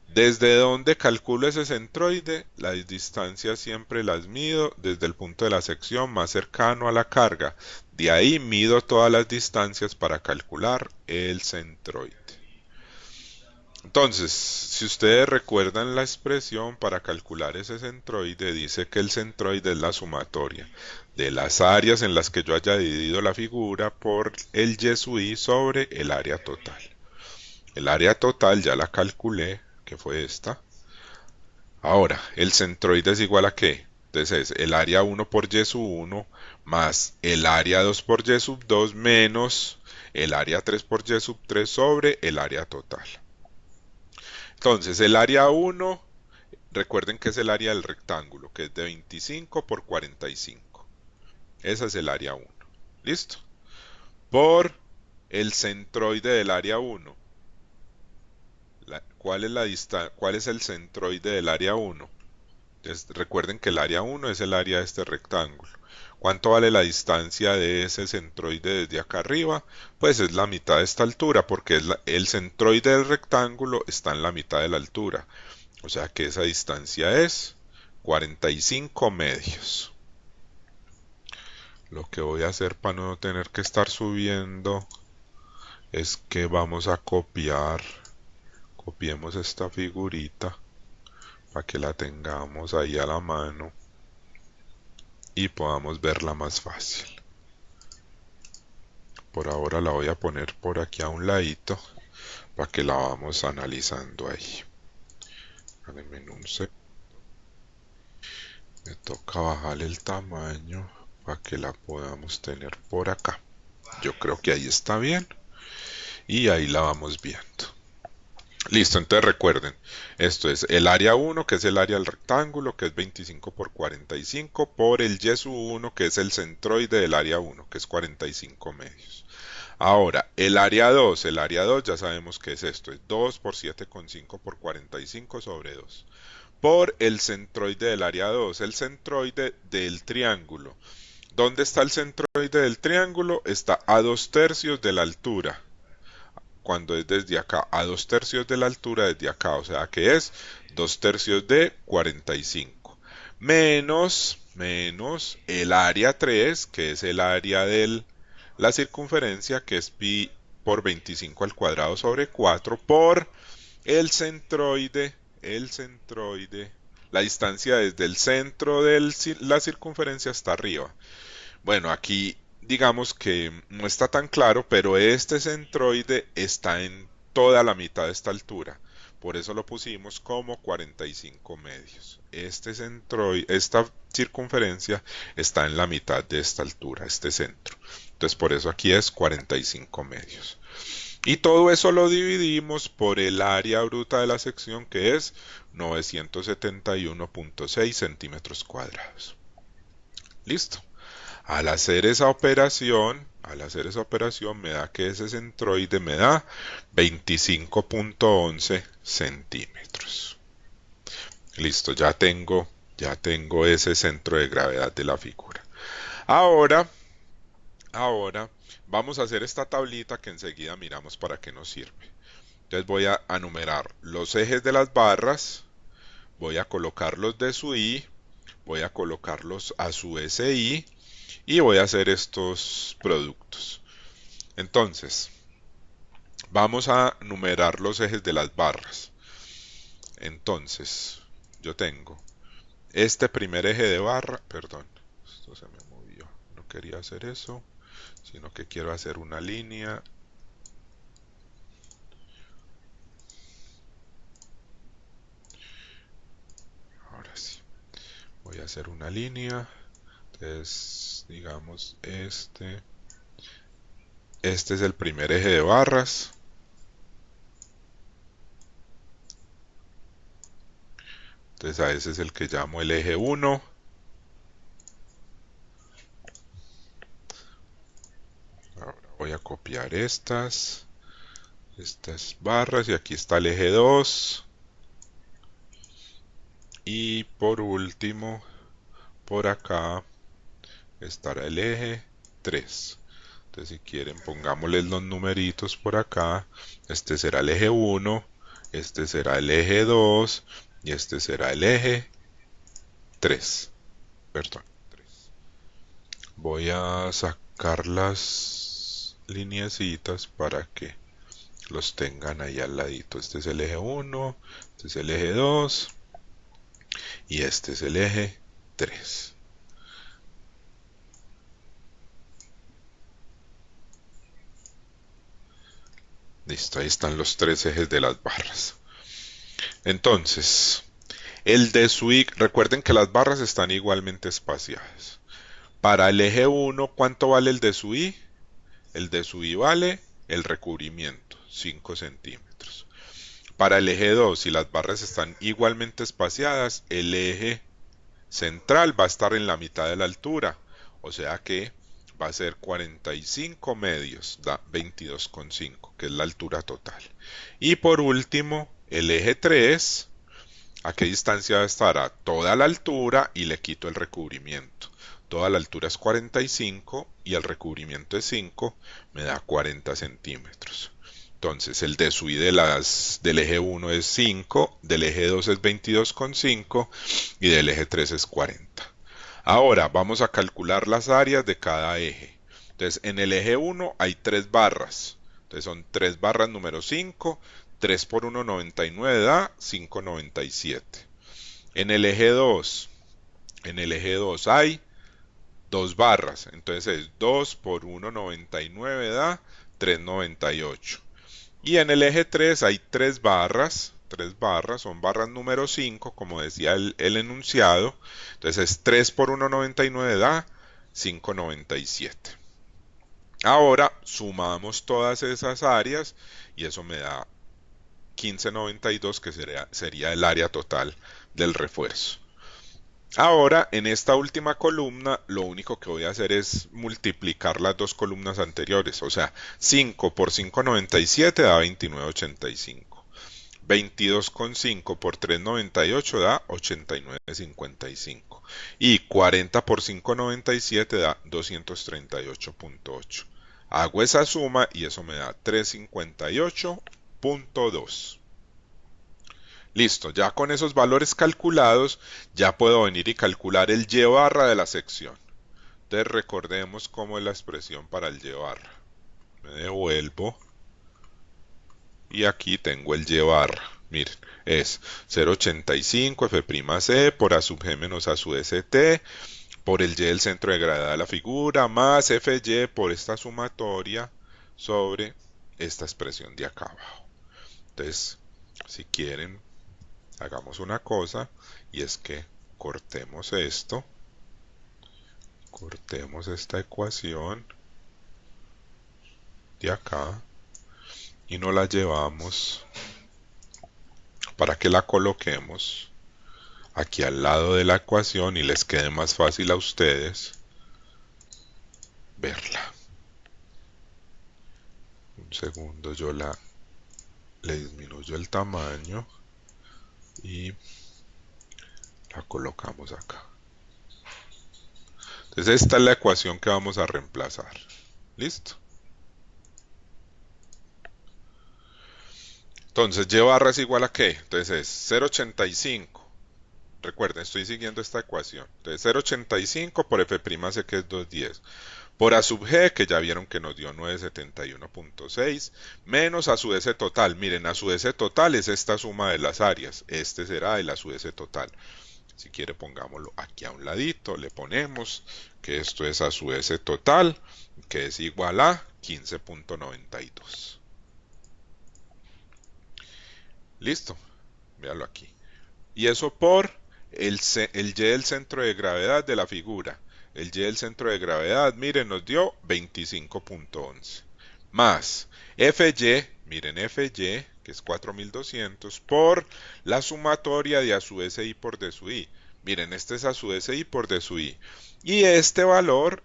Speaker 1: ¿Desde dónde calculo ese centroide? Las distancias siempre las mido desde el punto de la sección más cercano a la carga. De ahí mido todas las distancias para calcular el centroide. Entonces, si ustedes recuerdan la expresión para calcular ese centroide, dice que el centroide es la sumatoria de las áreas en las que yo haya dividido la figura por el y sub i sobre el área total. El área total ya la calculé, que fue esta. Ahora, el centroide es igual a ¿qué? Entonces es el área 1 por y sub 1 más el área 2 por y sub 2 menos el área 3 por y sub 3 sobre el área total. Entonces, el área 1, recuerden que es el área del rectángulo, que es de 25 por 45. Esa es el área 1. ¿Listo? Por el centroide del área 1. ¿Cuál es el centroide del área 1? Entonces, recuerden que el área 1 es el área de este rectángulo. ¿Cuánto vale la distancia de ese centroide desde acá arriba? Pues es la mitad de esta altura, porque el centroide del rectángulo está en la mitad de la altura. O sea que esa distancia es 45 medios. Lo que voy a hacer para no tener que estar subiendo es que vamos a copiemos esta figurita para que la tengamos ahí a la mano y podamos verla más fácil. Por ahora la voy a poner por aquí a un ladito para que la vamos analizando ahí. Me toca bajar el tamaño para que la podamos tener por acá. Yo creo que ahí está bien y ahí la vamos viendo. Listo, entonces recuerden, esto es el área 1, que es el área del rectángulo, que es 25 por 45, por el y sub 1, que es el centroide del área 1, que es 45 medios. Ahora, el área 2 ya sabemos que es esto, es 2 por 7,5 por 45 sobre 2. Por el centroide del área 2, el centroide del triángulo. ¿Dónde está el centroide del triángulo? Está a 2/3 de la altura. Cuando es desde acá, a 2/3 de la altura desde acá, o sea que es 2/3 de 45. Menos el área 3, que es el área de la circunferencia, que es pi por 25 al cuadrado sobre 4, por el centroide, la distancia desde el centro de la circunferencia hasta arriba. Bueno, aquí digamos que no está tan claro, pero este centroide está en toda la mitad de esta altura. Por eso lo pusimos como 45 medios. Esta circunferencia está en la mitad de esta altura, este centro. Entonces por eso aquí es 45 medios. Y todo eso lo dividimos por el área bruta de la sección, que es 971,6 centímetros cuadrados. Listo. Al hacer esa operación me da que ese centroide me da 25,11 centímetros. Listo, ya tengo ese centro de gravedad de la figura. Ahora vamos a hacer esta tablita que enseguida miramos para qué nos sirve. Entonces voy a numerar los ejes de las barras, voy a colocarlos de su I, voy a colocarlos a su SI y voy a hacer estos productos. Entonces, vamos a numerar los ejes de las barras. Entonces, yo tengo este primer eje de barra, perdón, esto se me movió, no quería hacer eso, sino que quiero hacer una línea. Ahora sí, voy a hacer una línea. Entonces, digamos, este es el primer eje de barras. Entonces a ese es el que llamo el eje 1. Ahora voy a copiar estas barras y aquí está el eje 2. Y por último, por acá estará el eje 3. Entonces si quieren pongámosles los numeritos por acá. Este será el eje 1, este será el eje 2 y este será el eje 3. Perdón, 3. Voy a sacar las lineecitas para que los tengan ahí al ladito. Este es el eje 1, este es el eje 2 y este es el eje 3. Listo, ahí están los tres ejes de las barras. Entonces, el de su I, recuerden que las barras están igualmente espaciadas. Para el eje 1, ¿cuánto vale el de su I? El de su I vale el recubrimiento, 5 centímetros. Para el eje 2, si las barras están igualmente espaciadas, el eje central va a estar en la mitad de la altura, o sea que va a ser 45 medios, da 22,5, que es la altura total. Y por último, el eje 3, ¿a qué distancia estará? Toda la altura y le quito el recubrimiento. Toda la altura es 45 y el recubrimiento es 5, me da 40 centímetros. Entonces el de su I del eje 1 es 5, del eje 2 es 22,5 y del eje 3 es 40. Ahora vamos a calcular las áreas de cada eje. Entonces en el eje 1 hay 3 barras. Entonces son 3 barras número 5, 3 por 1,99 da 5,97. En el eje 2, hay 2 barras. Entonces es 2 por 1,99 da 3,98. Y en el eje 3 hay 3 barras. 3 barras, son barras número 5, como decía el enunciado. Entonces es 3 por 1,99 da 5,97. Ahora sumamos todas esas áreas y eso me da 15,92, que sería el área total del refuerzo. Ahora, en esta última columna, lo único que voy a hacer es multiplicar las dos columnas anteriores. O sea, 5 por 5,97 da 29,85. 22,5 por 3,98 da 89,55. Y 40 por 5,97 da 238,8. Hago esa suma y eso me da 358,2. Listo, ya con esos valores calculados, ya puedo venir y calcular el Y barra de la sección. Entonces recordemos cómo es la expresión para el Y barra. Me devuelvo y aquí tengo el Y barra. Miren, es 0,85 F'C por A sub G menos A sub ST por el Y del centro de gravedad de la figura más Fy por esta sumatoria sobre esta expresión de acá abajo. Entonces, si quieren, hagamos una cosa y es que cortemos esto, cortemos esta ecuación de acá y nos la llevamos para que la coloquemos aquí al lado de la ecuación y les quede más fácil a ustedes verla. Un segundo, yo le disminuyo el tamaño y la colocamos acá. Entonces esta es la ecuación que vamos a reemplazar. ¿Listo? Entonces, ¿y barra es igual a qué? Entonces es 0,85. Recuerden, estoy siguiendo esta ecuación. Entonces, 0,85 por F' C, que es 210. Por A sub G, que ya vieron que nos dio 971.6, menos A sub S total. Miren, A sub S total es esta suma de las áreas. Este será el A sub S total. Si quiere, pongámoslo aquí a un ladito. Le ponemos que esto es A sub S total, que es igual a 15.92. Listo, véalo aquí. Y eso por el Y del centro de gravedad de la figura. El Y del centro de gravedad, miren, nos dio 25.11. Más FY, miren, FY, que es 4200, por la sumatoria de A sub SI por D sub I. Miren, este es A sub SI por D sub I. Y este valor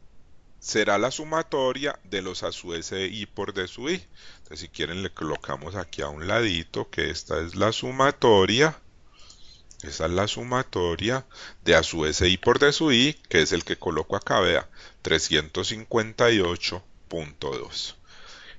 Speaker 1: será la sumatoria de los A sub SI por D sub I. Entonces, si quieren, le colocamos aquí a un ladito que esta es la sumatoria. Esa es la sumatoria de A sub SI por D sub I, que es el que coloco acá, vea, 358.2.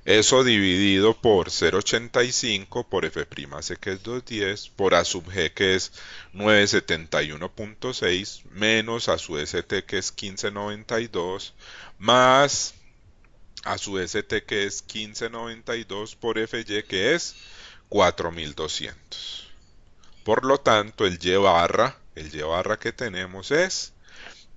Speaker 1: Eso dividido por 0,85 por F' C, que es 210, por A sub G, que es 971.6, menos A sub ST, que es 1592, más A sub ST, que es 1592 por FY, que es 4200. Por lo tanto, el Y barra que tenemos es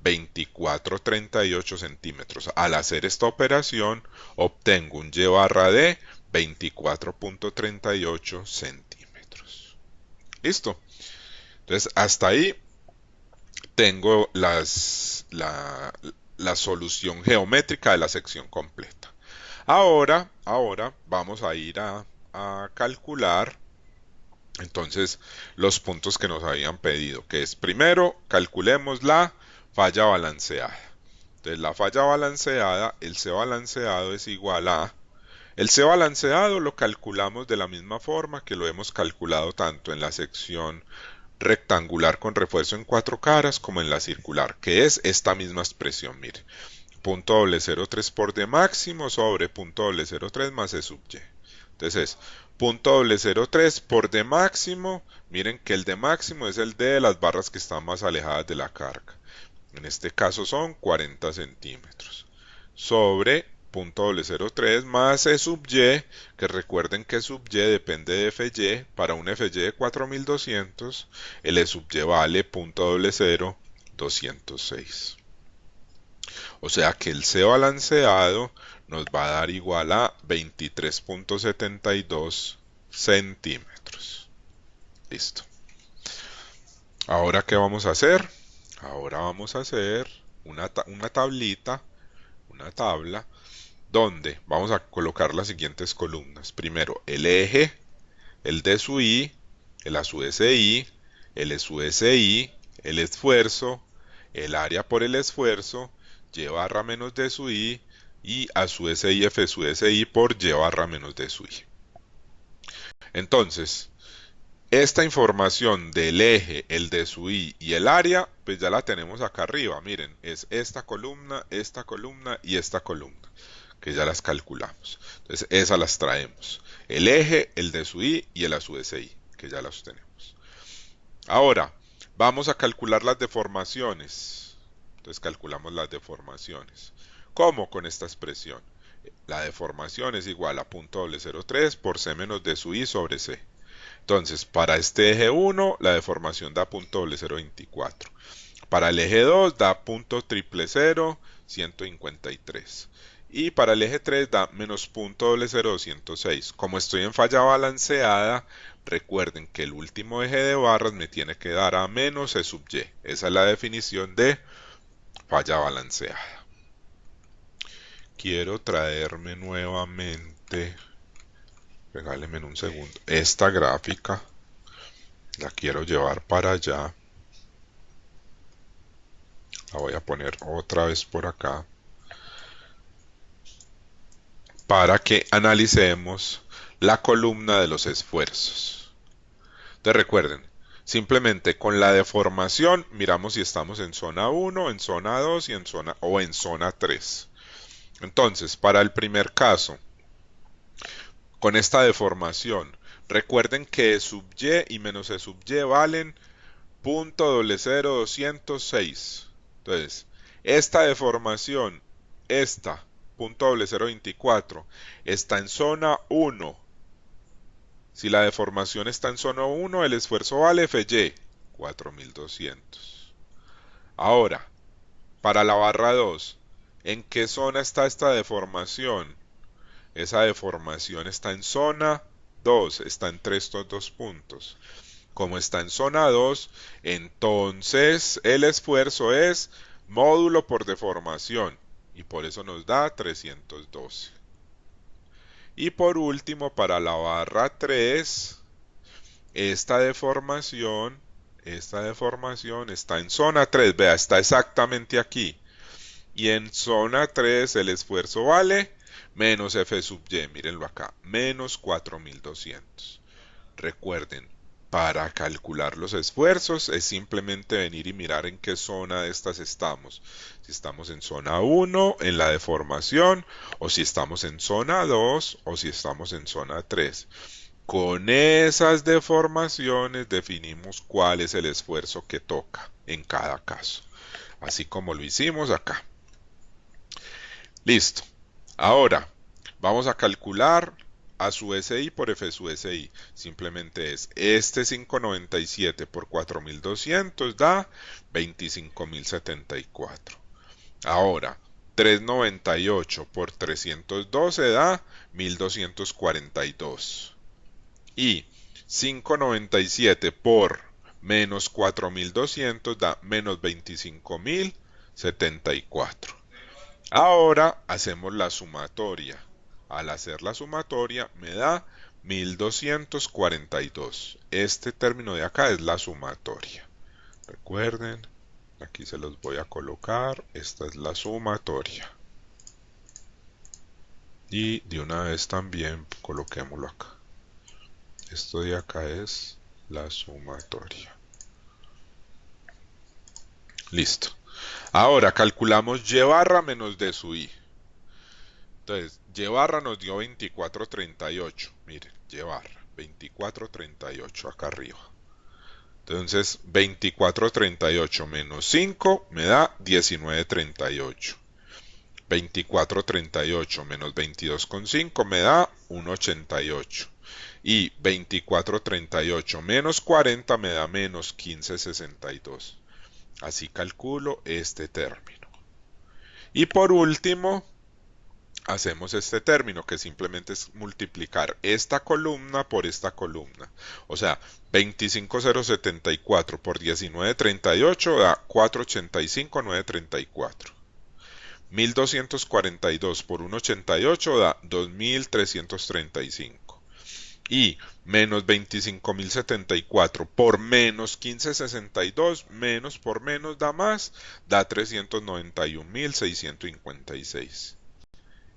Speaker 1: 24,38 centímetros. Al hacer esta operación, obtengo un Y barra de 24,38 centímetros. ¿Listo? Entonces, hasta ahí tengo la solución geométrica de la sección completa. Ahora vamos a ir a calcular entonces los puntos que nos habían pedido, que es primero calculemos la falla balanceada. Entonces la falla balanceada, el C balanceado es igual a... El C balanceado lo calculamos de la misma forma que lo hemos calculado tanto en la sección rectangular con refuerzo en 4 caras como en la circular, que es esta misma expresión, mire. Punto doble 0,3 por D máximo sobre punto doble 0,3 más E sub Y. Entonces, punto doble 0,3 por D máximo. Miren que el D máximo es el D de las barras que están más alejadas de la carga. En este caso son 40 centímetros. Sobre punto doble 0,3 más E sub Y, que recuerden que E sub Y depende de FY. Para un FY de 4200, el E sub Y vale punto doble 0,206. O sea que el C balanceado nos va a dar igual a 23.72 centímetros. Listo. Ahora, ¿qué vamos a hacer? Ahora vamos a hacer una tablita, una tabla, donde vamos a colocar las siguientes columnas. Primero, el eje, el D sub I, el A sub SI, el E sub SI, el esfuerzo, el área por el esfuerzo, Y barra menos D sub I, y A sub SI, F sub SI por Y barra menos D sub I. Entonces, esta información del eje, el D sub I y el área, pues ya la tenemos acá arriba. Miren, es esta columna y esta columna, que ya las calculamos. Entonces, esas las traemos. El eje, el D sub I y el A sub SI, que ya las tenemos. Ahora, vamos a calcular las deformaciones. Entonces, calculamos las deformaciones. ¿Cómo? Con esta expresión. La deformación es igual a punto doble 0,3 por C menos D sub I sobre C. Entonces, para este eje 1, la deformación da punto doble 0,24. Para el eje 2 da punto triple 0, 153. Y para el eje 3 da menos punto doble 0,206. Como estoy en falla balanceada, recuerden que el último eje de barras me tiene que dar a menos E sub Y. Esa es la definición de falla balanceada. Quiero traerme nuevamente, regálenme un segundo, esta gráfica, la quiero llevar para allá, la voy a poner otra vez por acá, para que analicemos la columna de los esfuerzos. Entonces recuerden, simplemente con la deformación miramos si estamos en zona 1, en zona 2 y en zona 3. Entonces, para el primer caso, con esta deformación, Recuerden que E sub y y menos E sub y valen .00206. Entonces, esta deformación, esta, .024, está en zona 1. Si la deformación está en zona 1, el esfuerzo vale Fy, 4200. Ahora, para la barra 2, ¿en qué zona está esta deformación? Esa deformación está en zona 2, está entre estos dos puntos. Como está en zona 2, entonces el esfuerzo es módulo por deformación y por eso nos da 312. Y por último, para la barra 3, esta deformación está en zona 3, vea, está exactamente aquí. Y en zona 3 el esfuerzo vale menos F sub y, mírenlo acá, menos 4200. Recuerden, para calcular los esfuerzos es simplemente venir y mirar en qué zona de estas estamos. Si estamos en zona 1, en la deformación, o si estamos en zona 2, o si estamos en zona 3. Con esas deformaciones definimos cuál es el esfuerzo que toca en cada caso. Así como lo hicimos acá. Listo. Ahora, vamos a calcular A su SI por F su SI. Simplemente es este 597 por 4200 da 25.074. Ahora, 398 por 312 da 1242. Y 597 por menos 4200 da menos 25.074. Ahora hacemos la sumatoria. Al hacer la sumatoria me da 1242. Este término de acá es la sumatoria. Recuerden, aquí se los voy a colocar. Esta es la sumatoria. Y de una vez también coloquémoslo acá. Esto de acá es la sumatoria. Listo. Ahora calculamos y barra menos d sub i. Entonces, y barra nos dio 2438. Miren, y barra, 2438 acá arriba. Entonces, 2438 menos 5 me da 1938. 2438 menos 22,5 me da 1,88. Y 2438 menos 40 me da menos 15,62. Así calculo este término. Y por último, hacemos este término que simplemente es multiplicar esta columna por esta columna. O sea, 25,074 por 19,38 da 485,934. 1242 por 1,88 da 2,335. Y menos 25.074 por menos 15,62, menos por menos da más, da 391.656.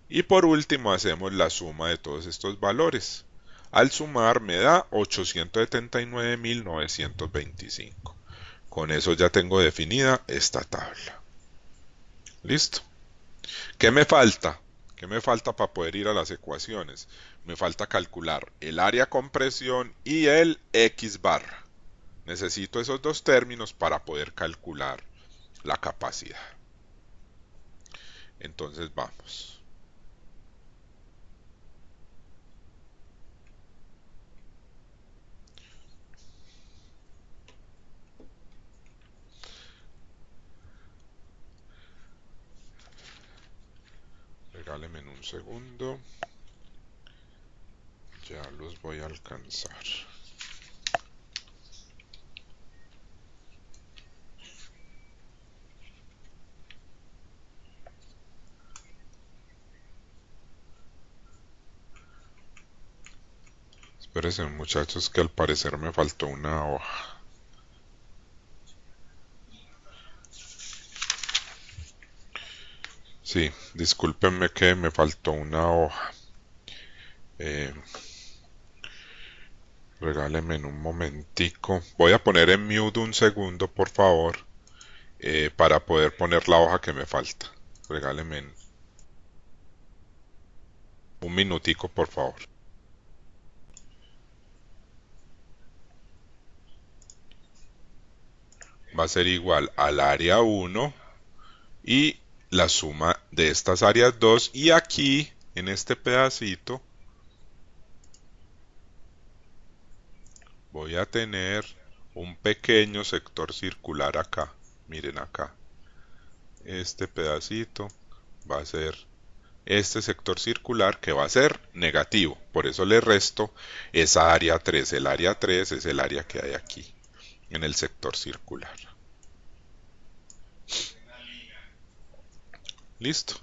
Speaker 1: Y por último hacemos la suma de todos estos valores. Al sumar me da 879.925. Con eso ya tengo definida esta tabla. ¿Listo? ¿Qué me falta? ¿Qué me falta para poder ir a las ecuaciones? Me falta calcular el área compresión y el X barra. Necesito esos dos términos para poder calcular la capacidad. Entonces vamos. Regálenme un segundo. Ya los voy a alcanzar. Espérense muchachos que al parecer me faltó una hoja. Sí, discúlpenme que me faltó una hoja. Regálenme un momentico. Voy a poner en mute un segundo, por favor, para poder poner la hoja que me falta. Regálenme un minutico, por favor. va a ser igual al área 1 y la suma de estas áreas 2, y aquí en este pedacito voy a tener un pequeño sector circular acá. Miren acá. Este pedacito va a ser este sector circular, que va a ser negativo. Por eso le resto esa área 3. El área 3 es el área que hay aquí, en el sector circular. ¿Listo?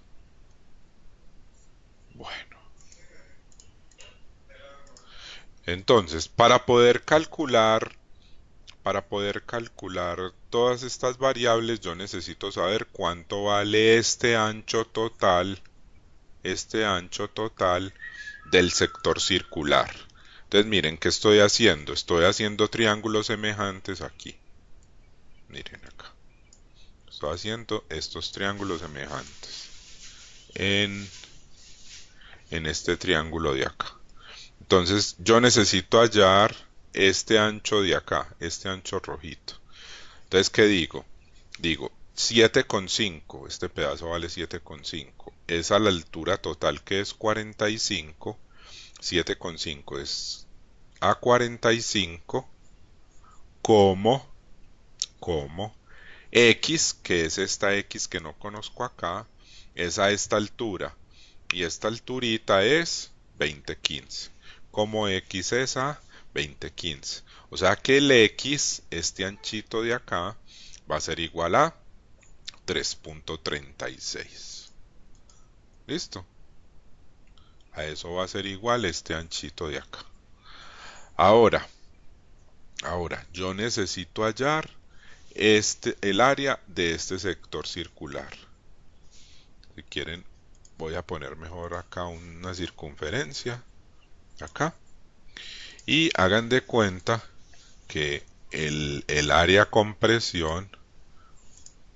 Speaker 1: Bueno. Entonces, para poder calcular todas estas variables, yo necesito saber cuánto vale este ancho total del sector circular. Entonces, miren, ¿qué estoy haciendo? Estoy haciendo triángulos semejantes aquí. Miren acá. Estoy haciendo estos triángulos semejantes en, en este triángulo de acá. Entonces, yo necesito hallar este ancho de acá, este ancho rojito. Entonces, ¿qué digo? Digo 7,5, este pedazo vale 7,5. Es a la altura total, que es 45. 7,5 es a 45 como, como X, que es esta X que no conozco acá, es a esta altura. Y esta alturita es 20,15. Como X es a 20,15. O sea que el X, este anchito de acá, va a ser igual a 3,36. ¿Listo? A eso va a ser igual este anchito de acá. Ahora, yo necesito hallar el área de este sector circular. Si quieren, voy a poner mejor acá una circunferencia, acá. Y hagan de cuenta que el área compresión,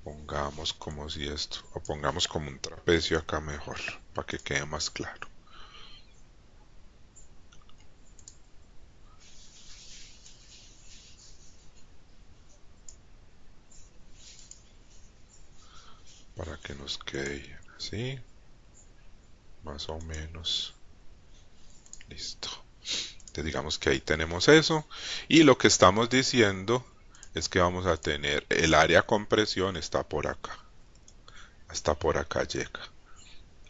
Speaker 1: pongamos como si esto, o pongamos como un trapecio acá mejor, para que quede más claro. Para que nos quede así, más o menos. Listo. Entonces digamos que ahí tenemos eso. Y lo que estamos diciendo es que vamos a tener el área compresión está por acá. Hasta por acá llega.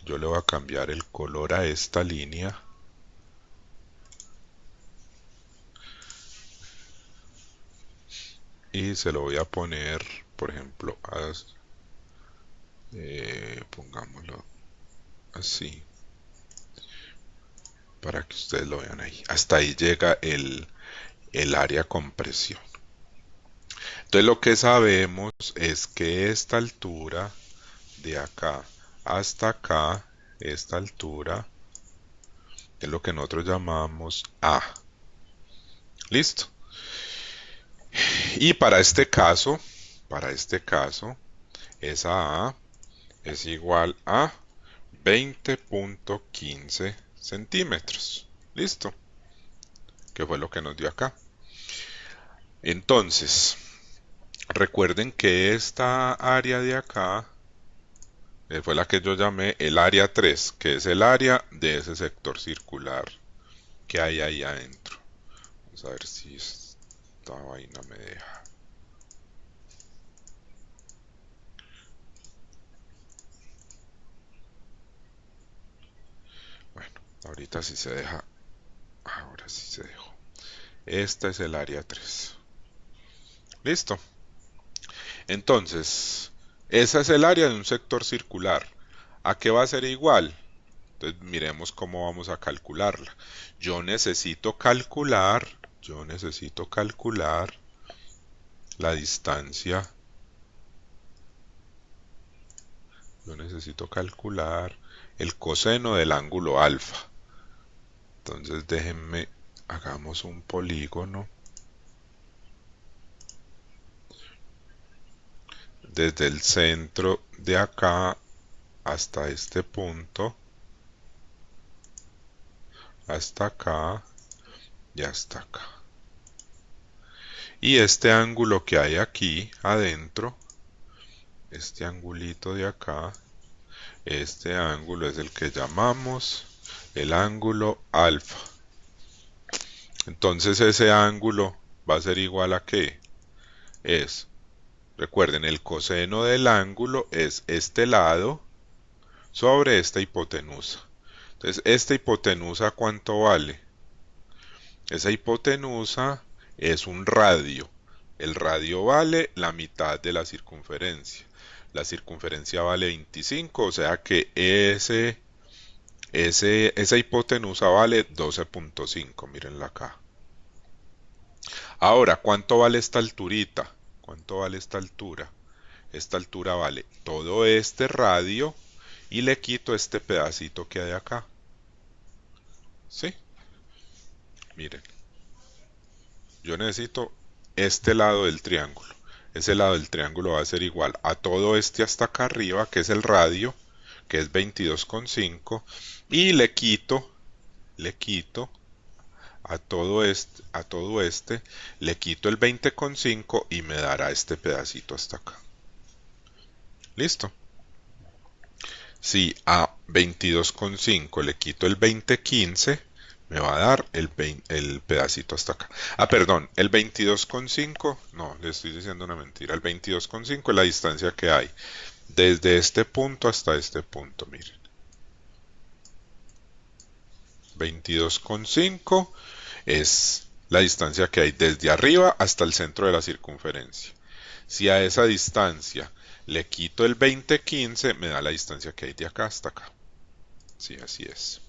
Speaker 1: Yo le voy a cambiar el color a esta línea. Y se lo voy a poner, por ejemplo, pongámoslo así, para que ustedes lo vean ahí. Hasta ahí llega el área compresión. Entonces lo que sabemos es que esta altura de acá hasta acá, esta altura, es lo que nosotros llamamos A. ¿Listo? Y para este caso, esa A es igual a 20,15 centímetros. ¿Listo? Que fue lo que nos dio acá. Entonces, recuerden que esta área de acá fue la que yo llamé el área 3, que es el área de ese sector circular que hay ahí adentro. Vamos a ver si esta vaina me deja. Bueno, ahorita sí se deja. Ahora sí se dejó. Esta es el área 3. ¿Listo? Entonces, esa es el área de un sector circular. ¿A qué va a ser igual? Entonces, miremos cómo vamos a calcularla. Yo necesito calcular la distancia. Yo necesito calcular el coseno del ángulo alfa. Entonces, déjenme, hagamos un polígono. Desde el centro de acá hasta este punto, hasta acá y hasta acá. Y este ángulo que hay aquí adentro, este angulito de acá, este ángulo es el que llamamos el ángulo alfa. Entonces ese ángulo va a ser igual a ¿qué? Recuerden, el coseno del ángulo es este lado sobre esta hipotenusa. Entonces, esta hipotenusa, ¿cuánto vale? Esa hipotenusa es un radio. El radio vale la mitad de la circunferencia. La circunferencia vale 25, o sea que esa hipotenusa vale 12.5. Mírenla acá. Ahora, ¿cuánto vale esta alturita? ¿Cuánto vale esta altura? Esta altura vale todo este radio y le quito este pedacito que hay acá. ¿Sí? Miren, yo necesito este lado del triángulo. Ese lado del triángulo va a ser igual a todo este hasta acá arriba, que es el radio, que es 22,5, y le quito a todo este, le quito el 20,5 y me dará este pedacito hasta acá. ¿Listo? Si a 22,5 le quito el 20,15, me va a dar el pedacito hasta acá. Ah, perdón, el 22,5, no, le estoy diciendo una mentira. El 22,5 es la distancia que hay desde este punto hasta este punto, miren. 22,5 es la distancia que hay desde arriba hasta el centro de la circunferencia. Si a esa distancia le quito el 20,15, me da la distancia que hay de acá hasta acá. Sí, así es.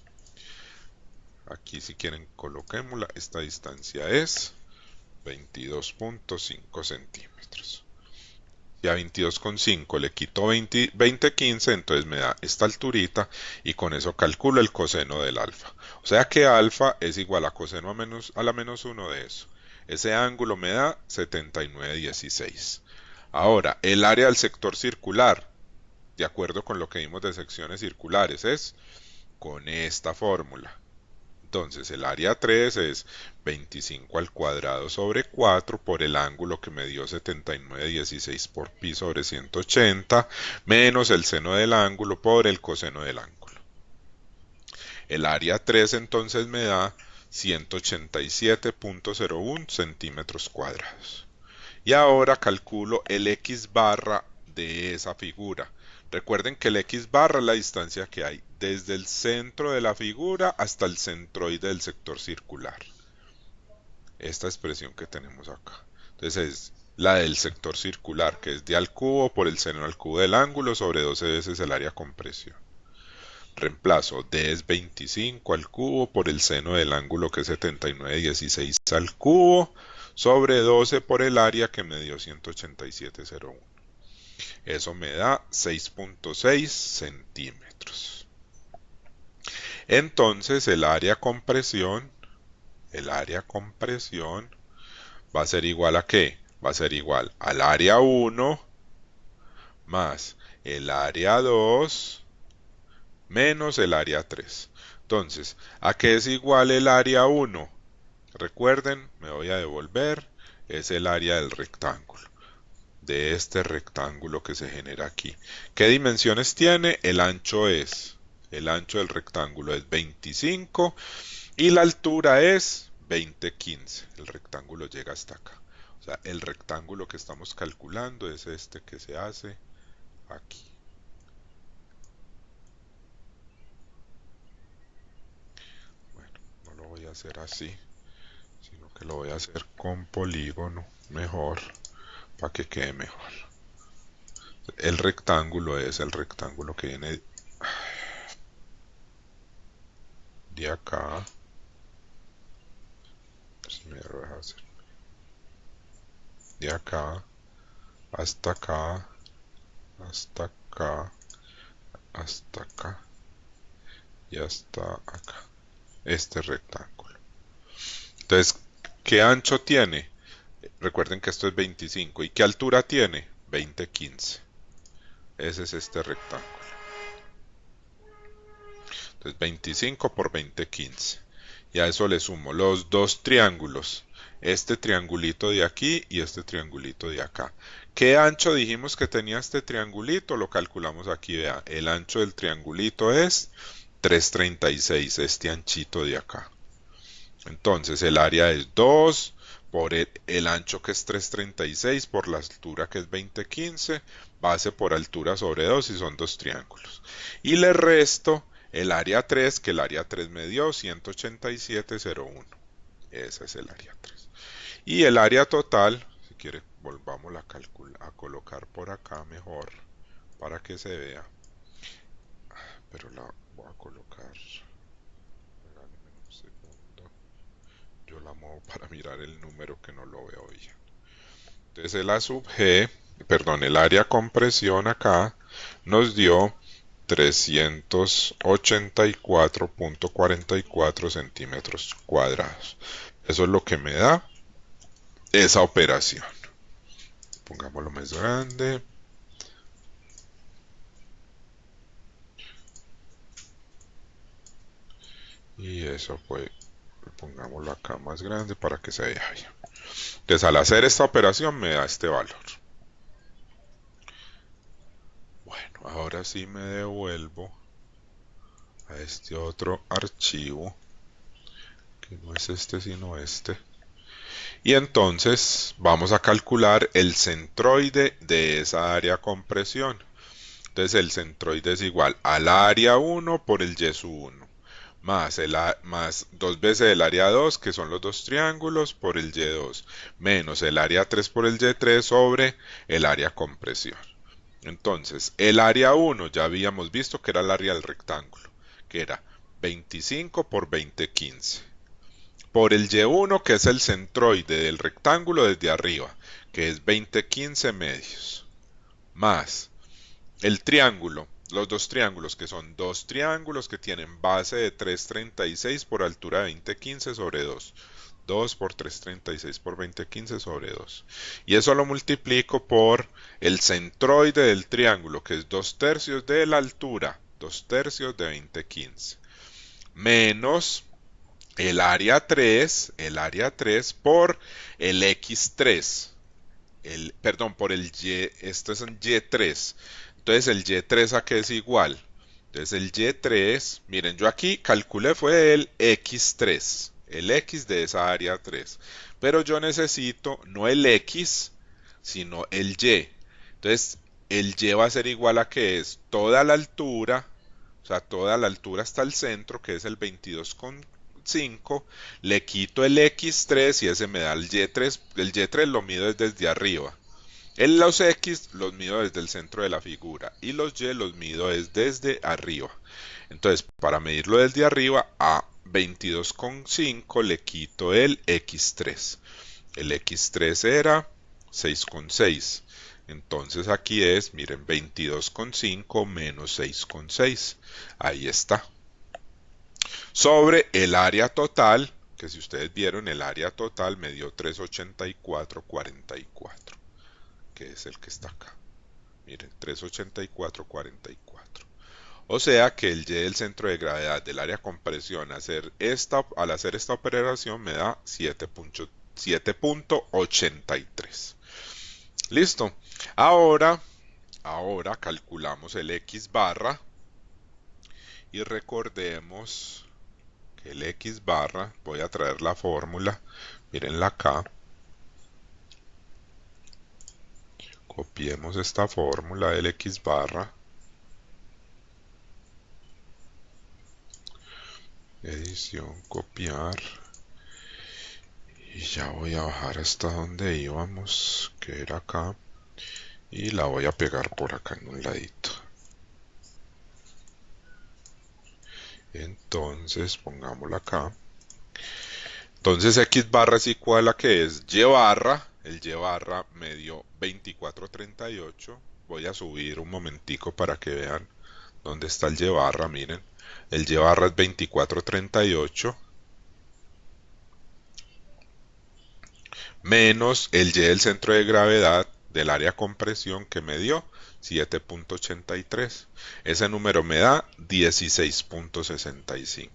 Speaker 1: Aquí si quieren coloquémosla, esta distancia es 22,5 centímetros. Y a 22,5 le quito 20,15, entonces me da esta alturita y con eso calculo el coseno del alfa. O sea que alfa es igual a coseno a la menos 1 de eso. Ese ángulo me da 79,16. Ahora, el área del sector circular, de acuerdo con lo que vimos de secciones circulares, es con esta fórmula. Entonces el área 3 es 25 al cuadrado sobre 4 por el ángulo que me dio 79,16 por pi sobre 180 menos el seno del ángulo por el coseno del ángulo. El área 3 entonces me da 187,01 centímetros cuadrados. Y ahora calculo el x barra de esa figura. Recuerden que el x barra es la distancia que hay desde el centro de la figura hasta el centroide del sector circular. Esta expresión que tenemos acá. Entonces es la del sector circular, que es d al cubo por el seno al cubo del ángulo sobre 12 veces el área compresión. Reemplazo d es 25 al cubo por el seno del ángulo, que es 79,16 al cubo sobre 12 por el área que me dio 187,01. Eso me da 6,6 centímetros. Entonces el área compresión va a ser igual a ¿qué? Va a ser igual al área 1 más el área 2 menos el área 3. Entonces, ¿a qué es igual el área 1? Recuerden, me voy a devolver, es el área del rectángulo, de este rectángulo que se genera aquí. ¿Qué dimensiones tiene? El ancho del rectángulo es 25 y la altura es 20,15. El rectángulo llega hasta acá. O sea, el rectángulo que estamos calculando es este que se hace aquí. Bueno, no lo voy a hacer así, sino que lo voy a hacer con polígono mejor, para que quede mejor. El rectángulo es el rectángulo que viene de acá. De acá hasta acá, hasta acá, hasta acá y hasta acá. Este rectángulo. Entonces, ¿qué ancho tiene? Recuerden que esto es 25. ¿Y qué altura tiene? 20,15. Ese es este rectángulo. Entonces 25 por 20,15. Y a eso le sumo los dos triángulos. este triangulito de aquí y este triangulito de acá. ¿Qué ancho dijimos que tenía este triangulito? Lo calculamos aquí, vea. El ancho del triangulito es 336, este anchito de acá. Entonces el área es 2 por el ancho que es 336 por la altura que es 2015, base por altura sobre 2 y son dos triángulos. Y le resto el área 3, que el área 3 me dio 187,01. Ese es el área 3. Y el área total, si quiere, volvamos a colocar por acá mejor para que se vea. Pero la voy a colocar. Regáleme un segundo. Yo la muevo para mirar el número que no lo veo bien. Entonces el A sub G, perdón, el área compresión acá nos dio 384,44 centímetros cuadrados. Eso es lo que me da esa operación. Pongámoslo más grande. Y eso fue, pongámoslo acá más grande para que se vea bien. Entonces al hacer esta operación me da este valor. Bueno, ahora sí me devuelvo a este otro archivo, que no es este sino este. Y entonces vamos a calcular el centroide de esa área compresión. Entonces el centroide es igual al área 1 por el y sub 1, más 2 veces el área 2, que son los dos triángulos, por el y2, menos el área 3 por el y3 sobre el área compresión. Entonces, el área 1 ya habíamos visto que era el área del rectángulo, que era 25 por 2015. Por el y1, que es el centroide del rectángulo desde arriba, que es 2015 medios, más el triángulo, los dos triángulos, que son dos triángulos que tienen base de 336 por altura de 2015 sobre 2. 2 por 336 por 2015 sobre 2. Y eso lo multiplico por el centroide del triángulo, que es 2/3 de la altura, 2/3 de 2015, menos el área 3 por el X3, perdón, por el Y, esto es un Y3. Entonces el Y3 a qué es igual. Entonces el Y3, miren, yo aquí calculé fue el X3, el X de esa área 3. Pero yo necesito no el X, sino el Y. Entonces el Y va a ser igual a que es toda la altura, o sea, toda la altura hasta el centro, que es el 22,5, le quito el X3 y ese me da el Y3. El Y3 lo mido desde arriba. Los X los mido desde el centro de la figura y los Y los mido desde arriba. Entonces, para medirlo desde arriba, a 22,5 le quito el X3. El X3 era 6,6. Entonces aquí es, miren, 22,5 menos 6,6. Ahí está. Sobre el área total, que si ustedes vieron, el área total me dio 384,44, que es el que está acá. Miren, 384,44. O sea que el Y del centro de gravedad del área compresión al hacer esta operación me da 7,83. Listo. Ahora calculamos el X barra y recordemos que el X barra, voy a traer la fórmula, mírenla acá. Copiemos esta fórmula del X barra. Edición, copiar. Y ya voy a bajar hasta donde íbamos, que era acá. Y la voy a pegar por acá en un ladito. Entonces, pongámosla acá. Entonces, X barra es igual a que es Y barra. El Y barra me dio 24,38. Voy a subir un momentico para que vean dónde está el Y barra. Miren, el Y barra es 24,38 menos el Y del centro de gravedad del área compresión que me dio 7,83. Ese número me da 16,65.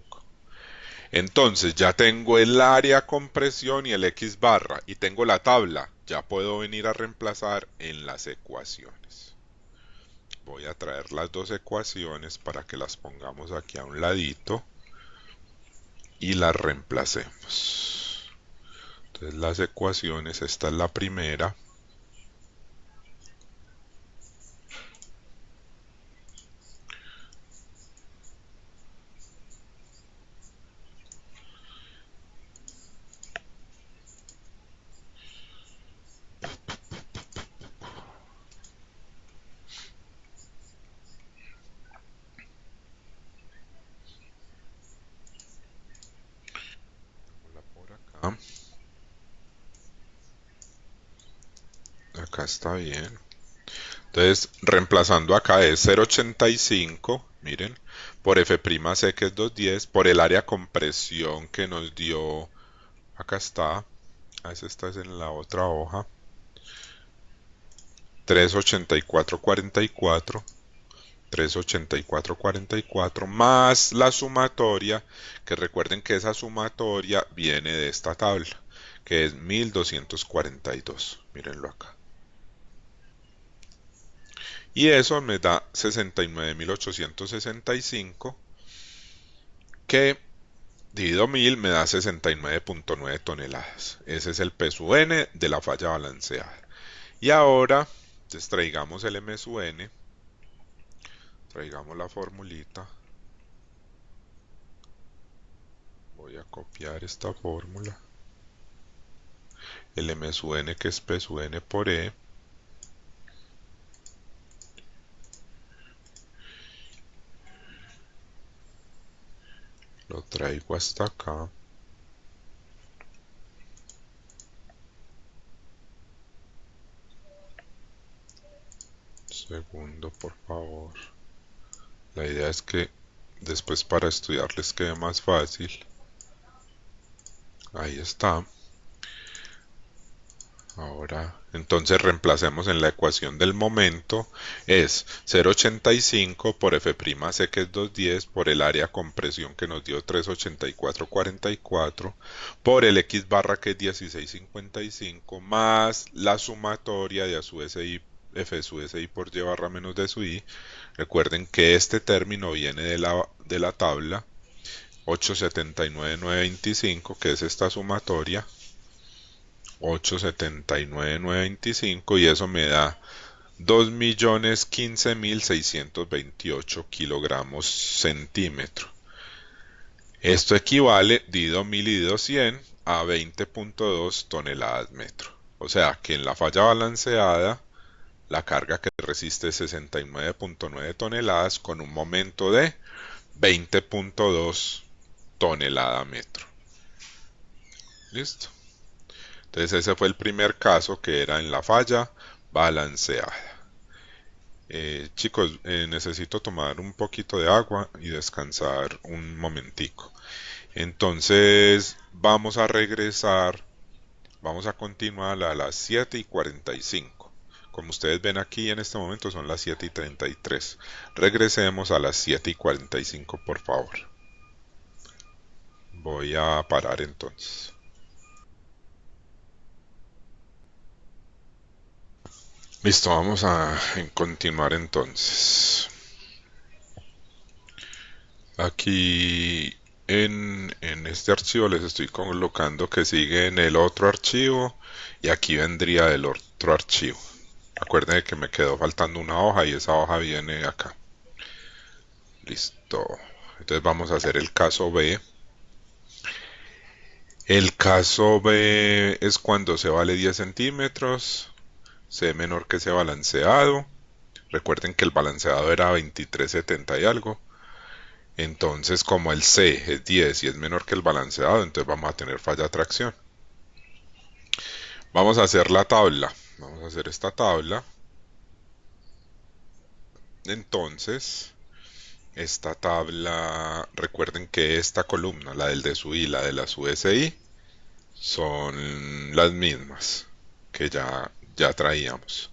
Speaker 1: Entonces ya tengo el área compresión y el X barra y tengo la tabla. Ya puedo venir a reemplazar en las ecuaciones. Voy a traer las dos ecuaciones para que las pongamos aquí a un ladito y las reemplacemos. Entonces las ecuaciones, esta es la primera. Por acá. Acá está bien. Entonces, reemplazando acá es 0,85, miren, por F'C que es 210, por el área compresión que nos dio, acá está, esta es en la otra hoja, 384,44, 384,44, más la sumatoria, que recuerden que esa sumatoria viene de esta tabla, que es 1242, mírenlo acá. Y eso me da 69.865, que dividido 1000 me da 69.9 toneladas. Ese es el P sub n de la falla balanceada. Y ahora, entonces traigamos el M sub n, traigamos la formulita. Voy a copiar esta fórmula. El M sub n, que es P sub n por E. Lo traigo hasta acá. Segundo, por favor. La idea es que después para estudiar les quede más fácil. Ahí está. Ahora, entonces reemplacemos en la ecuación del momento. Es 0,85 por F'C que es 210 por el área compresión que nos dio 384,44 por el X barra que es 16,55 más la sumatoria de A sub SI, F sub SI por Y barra menos D sub I. Recuerden que este término viene de la tabla 879,925, que es esta sumatoria. 879,925 y eso me da 2.015.628 kilogramos centímetro. Esto equivale, dividido 1000 y dividido 100, a 20.2 toneladas metro. O sea que en la falla balanceada la carga que resiste es 69.9 toneladas con un momento de 20.2 tonelada metro. ¿Listo? Entonces ese fue el primer caso, que era en la falla balanceada. Chicos, necesito tomar un poquito de agua y descansar un momentico. Entonces vamos a regresar, vamos a continuar a las 7:45. Como ustedes ven aquí en este momento son las 7:33. Regresemos a las 7:45, por favor. Voy a parar entonces. Listo, vamos a continuar entonces. Aquí en este archivo les estoy colocando que sigue en el otro archivo y aquí vendría el otro archivo. Acuérdense que me quedó faltando una hoja y esa hoja viene acá. Listo. Entonces vamos a hacer el caso B. El caso B es cuando C vale 10 centímetros, C menor que C balanceado. Recuerden que el balanceado era 23,70 y algo. Entonces, como el C es 10 y es menor que el balanceado, entonces vamos a tener falla de tracción. Vamos a hacer la tabla. Vamos a hacer esta tabla. Entonces, esta tabla, recuerden que esta columna, la del DSUI y la de la SUSI, son las mismas que ya traíamos.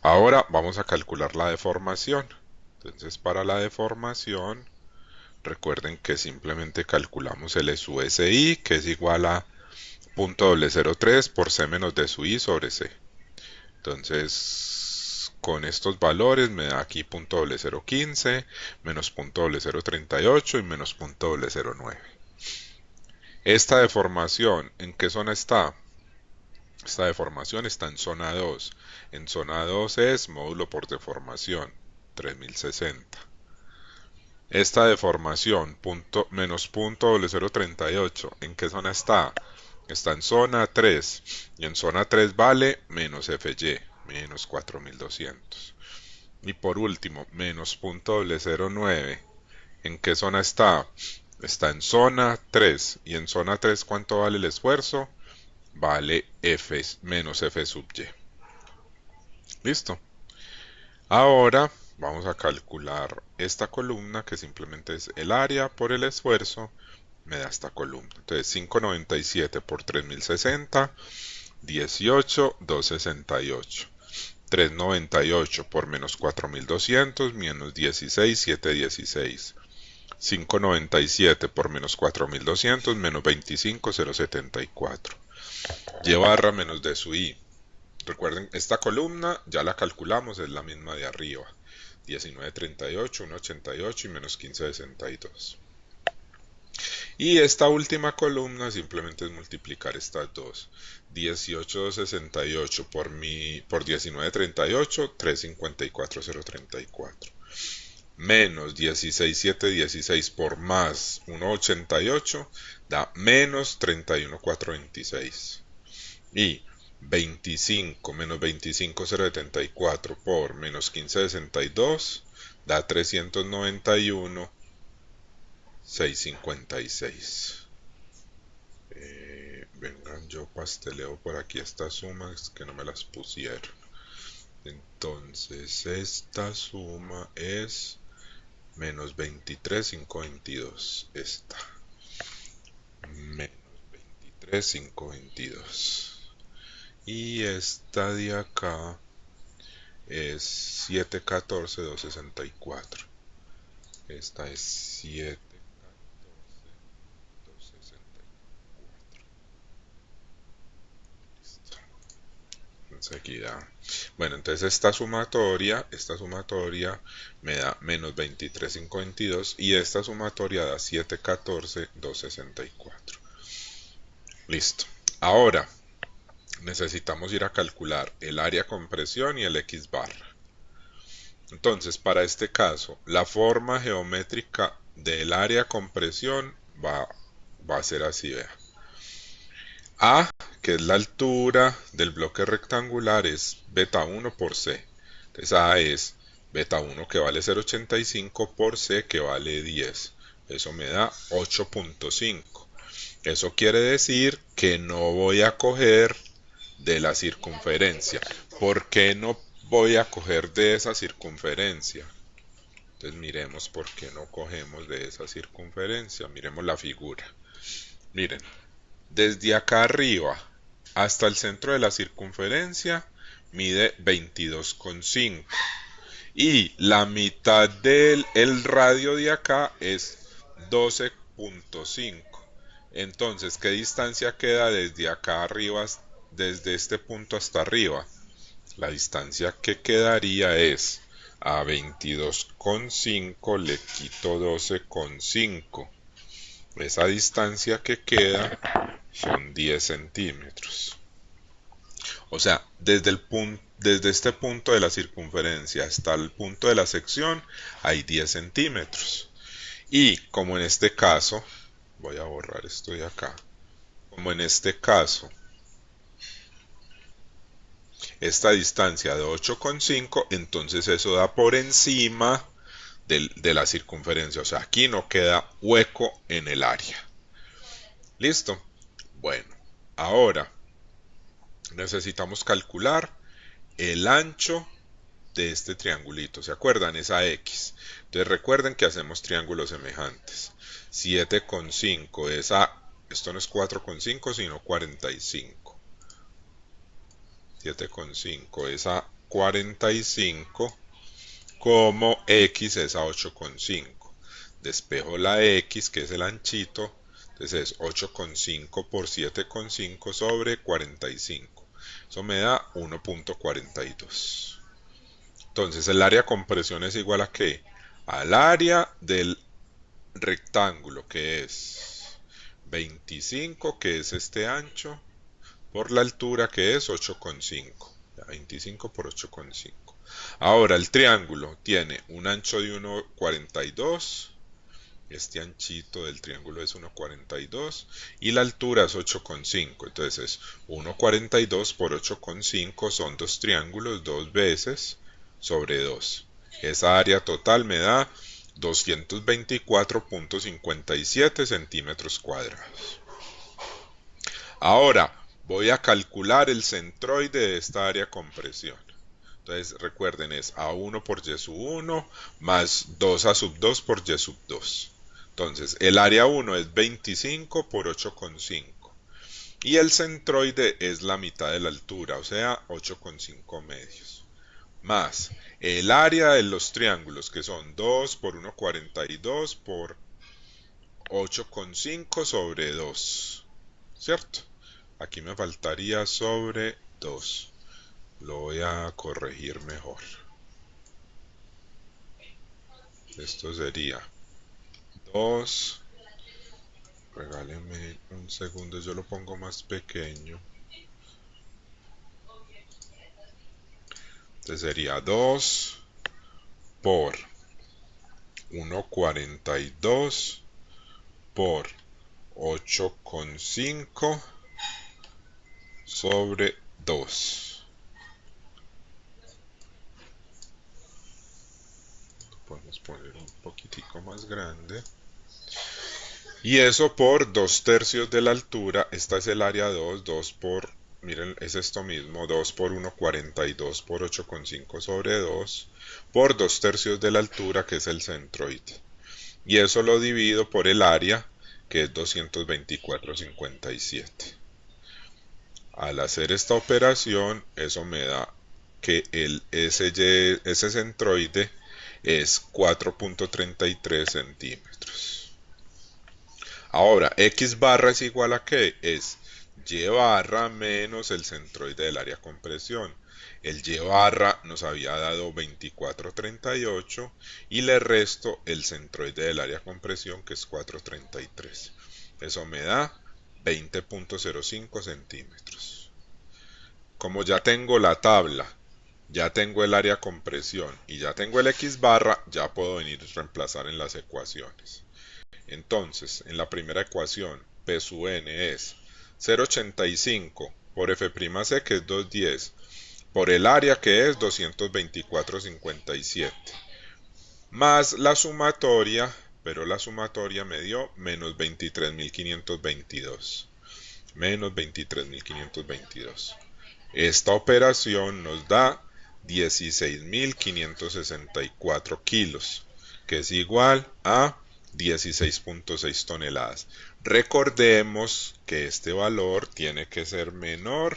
Speaker 1: Ahora vamos a calcular la deformación. Entonces, para la deformación recuerden que simplemente calculamos el su SI, que es igual a 0.003 por C menos D sub I sobre C. Entonces, con estos valores me da aquí 0.015, menos 0.038 y menos 0.009. Esta deformación, ¿en qué zona está? Esta deformación está en zona 2. En zona 2 es módulo por deformación, 3060. Esta deformación, menos 0.038, ¿en qué zona está? Está en zona 3. Y en zona 3 vale menos FY, menos 4200. Y por último, menos 0.009. ¿En qué zona está? Está en zona 3. Y en zona 3, ¿cuánto vale el esfuerzo? Vale F menos F sub Y. ¿Listo? Ahora vamos a calcular esta columna, que simplemente es el área por el esfuerzo, me da esta columna. Entonces 597 por 3060, 18,268. 398 por menos 4200, menos 16,716. 597 por menos 4200, menos 25,074. Y barra menos D sub I. Recuerden, esta columna ya la calculamos, es la misma de arriba. 19,38, 1,88 y menos 15,62. Y esta última columna simplemente es multiplicar estas dos. 18,268 por 19,38, 354,034. Menos 16,716 por más 1,88 da menos 31,426. Y 25 menos 25,074 por menos 15,62 da 391,656. Vengan, yo pasteleo por aquí estas sumas que no me las pusieron. Entonces esta suma es menos 23,522. Esta. Menos 23,522. Y esta de acá es 714,264. Esta es 714,264. Listo. Enseguida. Bueno, entonces esta sumatoria me da menos 23,522 y esta sumatoria da 714,264. Listo. Ahora necesitamos ir a calcular el área compresión y el X barra. Entonces, para este caso, la forma geométrica del área compresión va a ser así, vea. A, que es la altura del bloque rectangular, es beta 1 por C. Entonces A es beta 1 que vale 0,85 por C que vale 10. Eso me da 8,5. Eso quiere decir que no voy a coger de la circunferencia. ¿Por qué no voy a coger de esa circunferencia? Entonces miremos por qué no cogemos de esa circunferencia. Miremos la figura. Miren, desde acá arriba hasta el centro de la circunferencia mide 22,5 y la mitad del radio de acá es 12,5. Entonces, ¿qué distancia queda desde acá arriba, desde este punto hasta arriba? La distancia que quedaría es a 22,5 le quito 12,5. Esa distancia que queda son 10 centímetros. O sea, desde este punto de la circunferencia hasta el punto de la sección hay 10 centímetros. Y como en este caso, voy a borrar esto de acá, como en este caso, esta distancia de 8,5, entonces eso da por encima de la circunferencia. O sea, aquí no queda hueco en el área. ¿Listo? Bueno, ahora necesitamos calcular el ancho de este triangulito. ¿Se acuerdan? Esa X. Entonces recuerden que hacemos triángulos semejantes. 7,5 es a... Esto no es 4,5 sino 45. 7,5 es a 45 como X es a 8,5. despejo la X, que es el anchito, entonces es 8,5 por 7,5 sobre 45. Eso me da 1,42. Entonces el área de compresión es igual a ¿qué? Al área del rectángulo, que es 25, que es este ancho, por la altura, que es 8,5. 25 por 8,5. Ahora el triángulo tiene un ancho de 1,42. Este anchito del triángulo es 1,42 y la altura es 8,5. Entonces 1,42 por 8,5 son dos triángulos, dos veces sobre 2. Esa área total me da 224,57 centímetros cuadrados. Ahora voy a calcular el centroide de esta área de compresión. Entonces recuerden, es A1 por Y sub 1 más 2A sub 2 por Y sub 2. Entonces el área 1 es 25 por 8,5. Y el centroide es la mitad de la altura, o sea 8,5 medios. Más el área de los triángulos, que son 2 por 1,42 por 8,5 sobre 2. ¿Cierto? Aquí me faltaría sobre 2. Lo voy a corregir mejor. Esto sería 2. Regáleme un segundo, yo lo pongo más pequeño. Entonces sería 2 por 1,42 por 8,5 sobre 2. Podemos poner un poquitico más grande. Y eso por 2/3 de la altura. Esta es el área 2. 2 por, miren, es esto mismo. 2 por 1,42 por 8,5 sobre 2. Por 2/3 de la altura, que es el centroide. Y eso lo divido por el área, que es 224,57. Al hacer esta operación, eso me da que ese centroide es 4,33 centímetros. Ahora, X barra es igual a ¿qué? Es Y barra menos el centroide del área de compresión. El Y barra nos había dado 24,38 y le resto el centroide del área de compresión, que es 4,33. Eso me da 20,05 centímetros. Como ya tengo la tabla, ya tengo el área de compresión y ya tengo el X barra, ya puedo venir a reemplazar en las ecuaciones. Entonces, en la primera ecuación, P sub n es 0,85 por F'C, que es 210, por el área, que es 224,57, más la sumatoria, pero la sumatoria me dio menos 23,522. Menos 23,522. Esta operación nos da 16,564 kilos, que es igual a 16,6 toneladas. Recordemos que este valor tiene que ser menor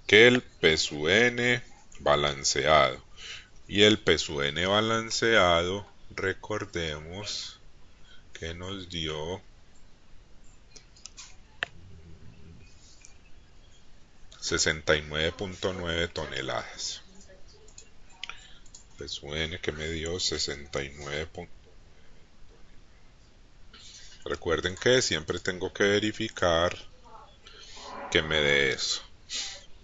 Speaker 1: que el P sub n balanceado. Y el P sub n balanceado, recordemos que nos dio 69,9 toneladas. P sub n que me dio 69. Recuerden que siempre tengo que verificar que me dé eso.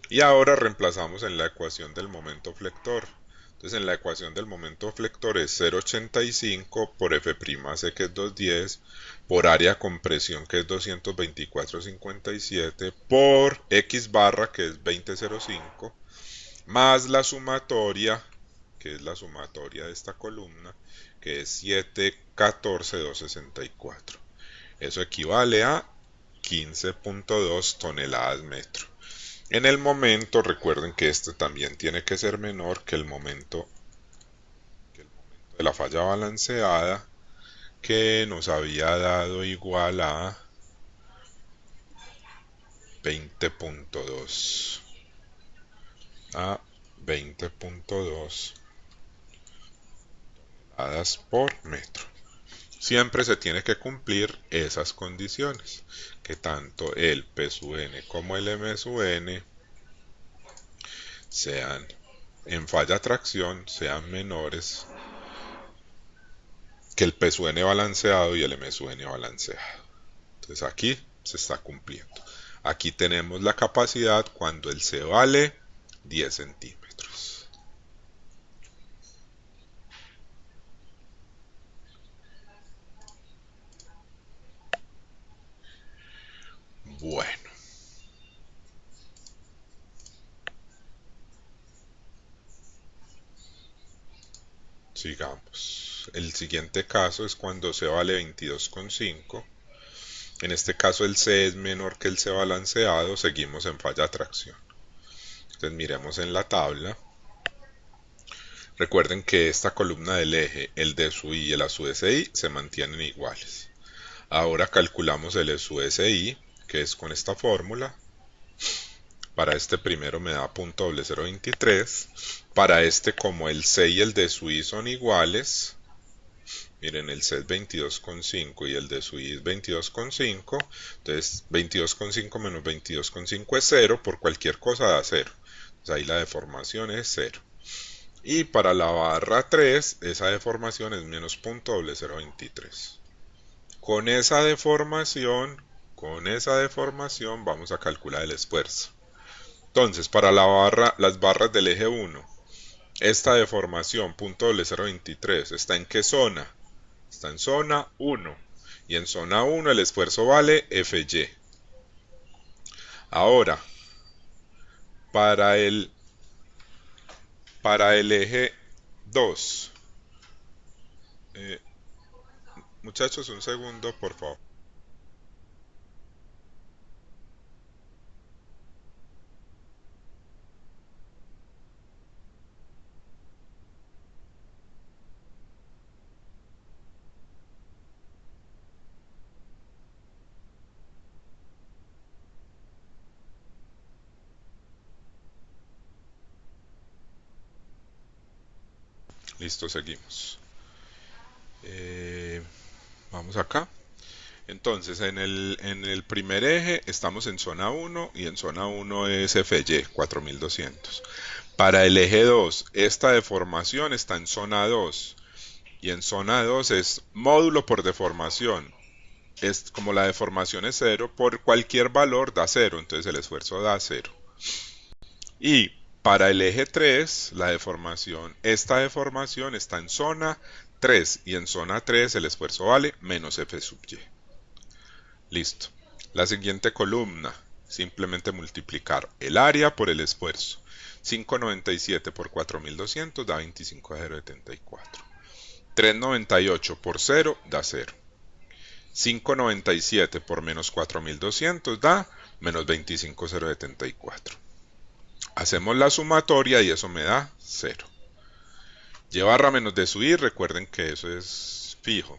Speaker 1: Y ahora reemplazamos en la ecuación del momento flector. Entonces en la ecuación del momento flector es 0,85 por F'C, que es 210, por área de compresión, que es 224,57, por X barra, que es 20,05, más la sumatoria, que es la sumatoria de esta columna, que es 714,264. Eso equivale a 15,2 toneladas metro. En el momento, recuerden que este también tiene que ser menor que el momento de la falla balanceada, que nos había dado igual a 20,2. A 20,2 toneladas por metro. Siempre se tiene que cumplir esas condiciones, que tanto el P sub n como el M sub n sean en falla tracción, sean menores que el P sub n balanceado y el M sub n balanceado. Entonces aquí se está cumpliendo. Aquí tenemos la capacidad cuando el C vale 10 centímetros. Bueno, sigamos. El siguiente caso es cuando C vale 22,5. En este caso el C es menor que el C balanceado, seguimos en falla tracción. Entonces miremos en la tabla. Recuerden que esta columna del eje, el D sub I y el A sub SI, se mantienen iguales. Ahora calculamos el E sub SI, que es con esta fórmula. Para este primero me da .0023. Para este, como el C y el D sub I son iguales, miren, el C es 22,5 y el D sub I es 22,5. Entonces 22,5 menos 22,5 es 0. Por cualquier cosa da 0. Entonces ahí la deformación es 0. Y para la barra 3, esa deformación es menos .0023. Con esa deformación vamos a calcular el esfuerzo. Entonces, para las barras del eje 1, esta deformación .0023 está en ¿qué zona? Está en zona 1. Y en zona 1 el esfuerzo vale Fy. Ahora, para el eje 2, muchachos, un segundo, por favor. Listo, seguimos. Vamos acá. Entonces, en el primer eje estamos en zona 1 y en zona 1 es Fy, 4200. Para el eje 2, esta deformación está en zona 2 y en zona 2 es módulo por deformación. Es como la deformación es 0, por cualquier valor da 0, entonces el esfuerzo da 0. Y para el eje 3, esta deformación está en zona 3 y en zona 3 el esfuerzo vale menos F sub y. Listo. La siguiente columna, simplemente multiplicar el área por el esfuerzo. 597 por 4200 da 25,074. 398 por 0 da 0. 597 por menos 4200 da menos 25,074. Hacemos la sumatoria y eso me da 0. Y barra menos de subir, recuerden que eso es fijo.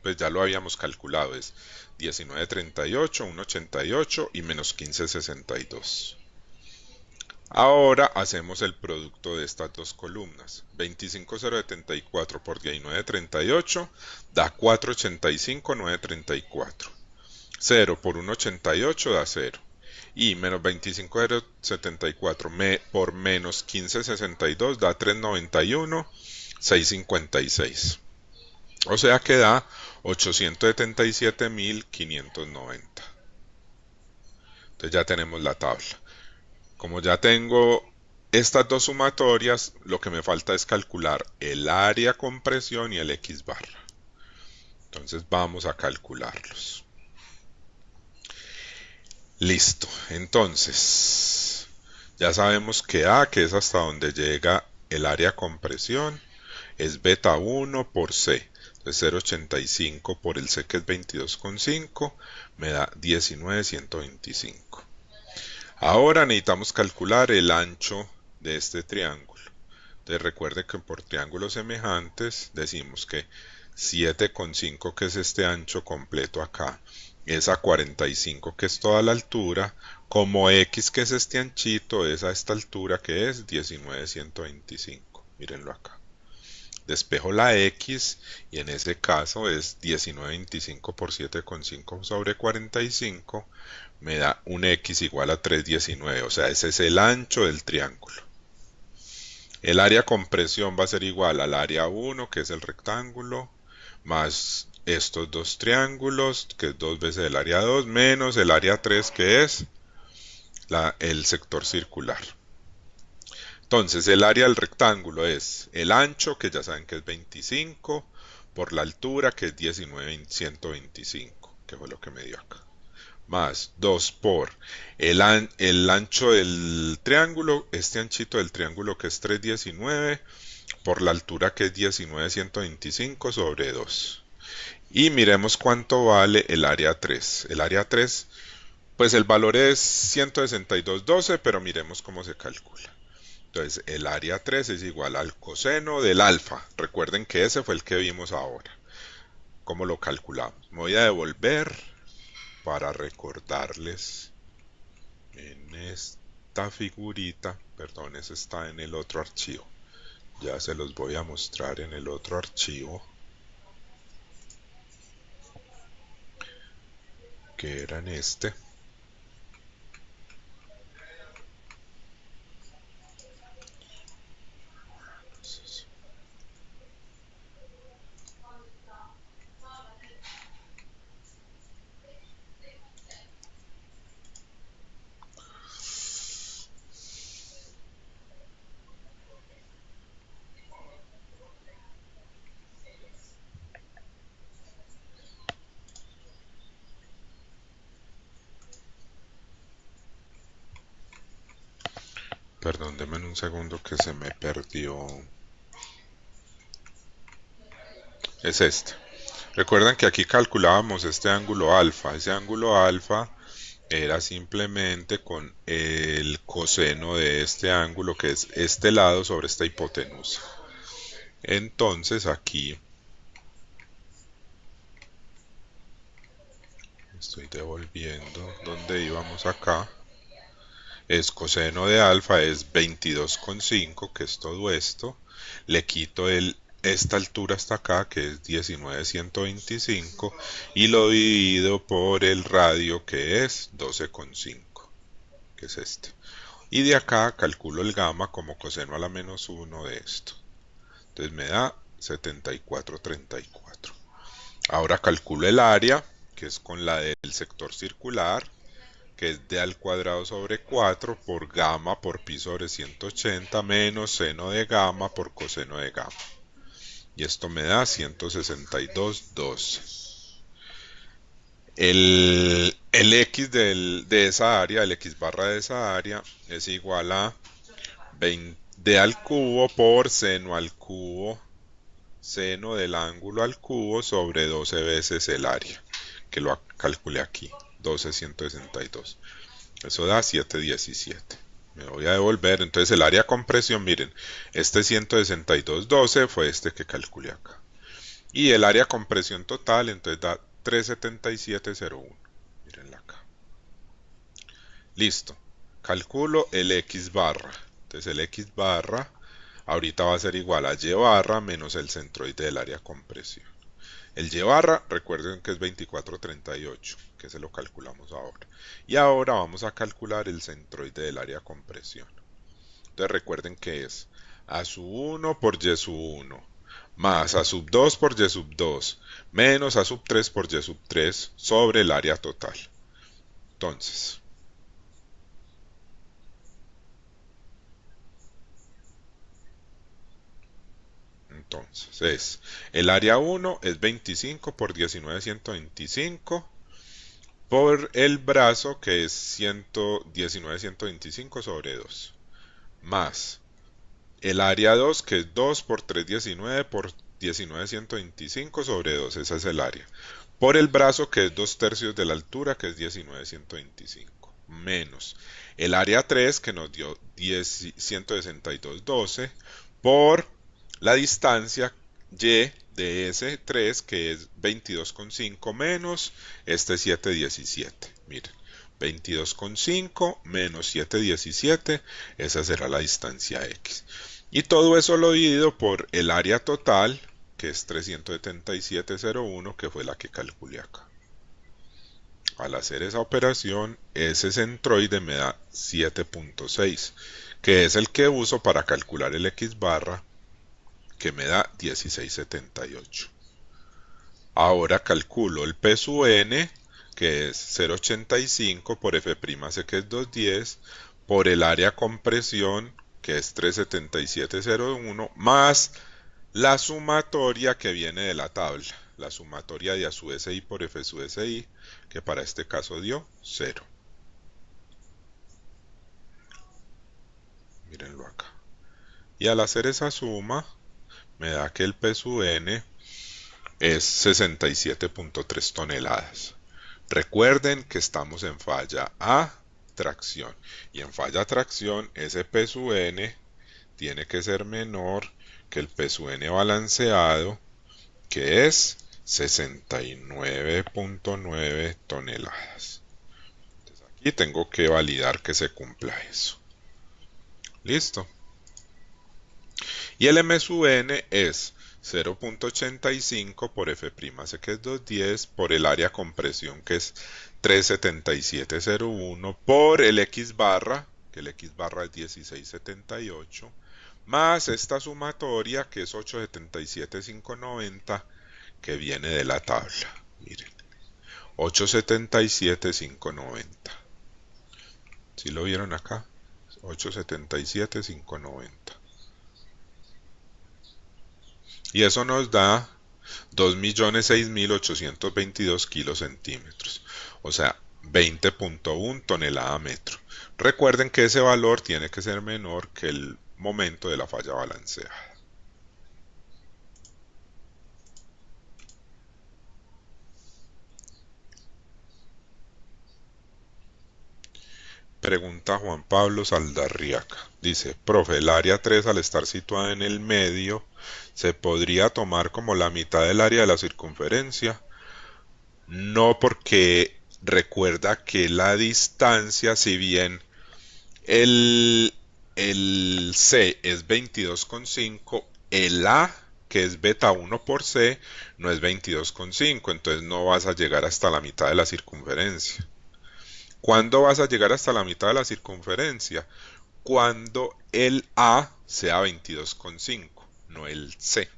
Speaker 1: Pues ya lo habíamos calculado, es 19,38, 1,88 y menos 15,62. Ahora hacemos el producto de estas dos columnas. 25,074 por 19,38 da 4,85,934. 0 por 1,88 da 0. Y menos 25,074 por menos 15,62 da 391,656. O sea que da 877,590. Entonces ya tenemos la tabla. Como ya tengo estas dos sumatorias, lo que me falta es calcular el área compresión y el X barra. Entonces vamos a calcularlos. Listo. Entonces, ya sabemos que A, que es hasta donde llega el área compresión, es beta 1 por C. Entonces 0,85 por el C, que es 22,5, me da 19,125. Ahora necesitamos calcular el ancho de este triángulo. Entonces recuerde que por triángulos semejantes decimos que 7,5, que es este ancho completo acá, es a 45, que es toda la altura, como X, que es este anchito, es a esta altura, que es 19,125. Mírenlo acá. despejo la X y en ese caso es 1925 por 7,5 sobre 45, me da un X igual a 319, o sea, ese es el ancho del triángulo. El área compresión va a ser igual al área 1, que es el rectángulo, más estos dos triángulos, que es 2 veces el área 2, menos el área 3, que es el sector circular. Entonces, el área del rectángulo es el ancho, que ya saben que es 25, por la altura, que es 19,125, que fue lo que me dio acá. Más 2 por el ancho del triángulo, este anchito del triángulo que es 319, por la altura que es 19,125 sobre 2. Y miremos cuánto vale el área 3. El área 3, pues el valor es 162,12, pero miremos cómo se calcula. Entonces, el área 3 es igual al coseno del alfa. Recuerden que ese fue el que vimos ahora. ¿Cómo lo calculamos? Me voy a devolver para recordarles en esta figurita. Perdón, ese está en el otro archivo. Ya se los voy a mostrar en el otro archivo, que era en este. Perdón, denme un segundo que se me perdió. Es este. Recuerden que aquí calculábamos este ángulo alfa. Ese ángulo alfa era simplemente con el coseno de este ángulo, que es este lado sobre esta hipotenusa. Entonces aquí estoy devolviendo donde íbamos acá. Es coseno de alfa es 22,5, que es todo esto. Le quito esta altura hasta acá, que es 19,125, y lo divido por el radio, que es 12,5, que es este. Y de acá calculo el gamma como coseno a la menos 1 de esto. Entonces me da 74,34. Ahora calculo el área, que es con la del sector circular, que es d al cuadrado sobre 4 por gamma por pi sobre 180 menos seno de gamma por coseno de gamma. Y esto me da 162,12. El x de esa área, el x barra de esa área, es igual a 20 d al cubo por seno al cubo, seno del ángulo al cubo sobre 12 veces el área, que lo calculé aquí, 12,162. Eso da 7,17. Me voy a devolver. Entonces el área de compresión, miren, este 162,12 fue este que calculé acá. Y el área de compresión total, entonces da 377,01. Mirenla acá. Listo. Calculo el X barra. Entonces el X barra ahorita va a ser igual a Y barra menos el centroide del área de compresión. El Y barra, recuerden que es 24,38, que se lo calculamos ahora. Y ahora vamos a calcular el centroide del área de compresión. Entonces recuerden que es A sub 1 por Y sub 1, más A sub 2 por Y sub 2, menos A sub 3 por Y sub 3 sobre el área total. Entonces, es el área 1 es 25 por 19,125 por el brazo, que es 19,125 sobre 2, más el área 2, que es 2 por 319 por 19,125 sobre 2, esa es el área, por el brazo, que es 2/3 de la altura, que es 19,125, menos el área 3, que nos dio 162,12, por la distancia y de ese 3, que es 22,5 menos este 7,17. Miren, 22,5 menos 7,17, esa será la distancia X. Y todo eso lo divido por el área total, que es 377,01, que fue la que calculé acá. Al hacer esa operación, ese centroide me da 7.6, que es el que uso para calcular el X barra, que me da 1678. Ahora calculo el P sub n, que es 0.85 por F'C, que es 210, por el área compresión, que es 377,01, más la sumatoria que viene de la tabla, la sumatoria de A sub SI por F sub SI, que para este caso dio 0. Mírenlo acá. Y al hacer esa suma, me da que el P sub n es 67.3 toneladas. Recuerden que estamos en falla a tracción. Y en falla a tracción, ese P sub n tiene que ser menor que el P sub n balanceado, que es 69.9 toneladas. Entonces aquí tengo que validar que se cumpla eso. Listo. Y el M sub n es 0.85 por F'C, que es 210, por el área compresión, que es 377,01, por el X barra, que el X barra es 1678, más esta sumatoria, que es 877,590, que viene de la tabla. Miren, 877,590. ¿Sí lo vieron acá? 877,590. Y eso nos da 2.006.822 kilocentímetros, o sea, 20.1 tonelada metro. Recuerden que ese valor tiene que ser menor que el momento de la falla balanceada. Pregunta Juan Pablo Saldarriaga. Dice, profe, el área 3 al estar situada en el medio, ¿se podría tomar como la mitad del área de la circunferencia? No, porque recuerda que la distancia, si bien el C es 22,5, el A, que es beta 1 por C, no es 22,5, entonces no vas a llegar hasta la mitad de la circunferencia. ¿Cuándo vas a llegar hasta la mitad de la circunferencia? Cuando el A sea 22,5, no el C.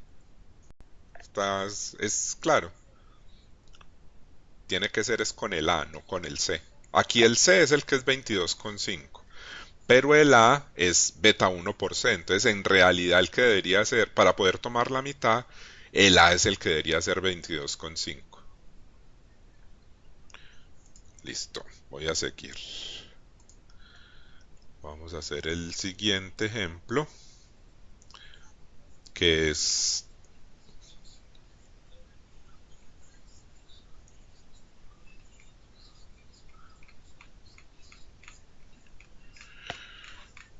Speaker 1: ¿Es claro? Tiene que ser es con el A, no con el C. Aquí el C es el que es 22,5, pero el A es beta 1 por C. Entonces, en realidad, el que debería ser, para poder tomar la mitad, el A es el que debería ser 22,5. Listo, voy a seguir. Vamos a hacer el siguiente ejemplo, que es...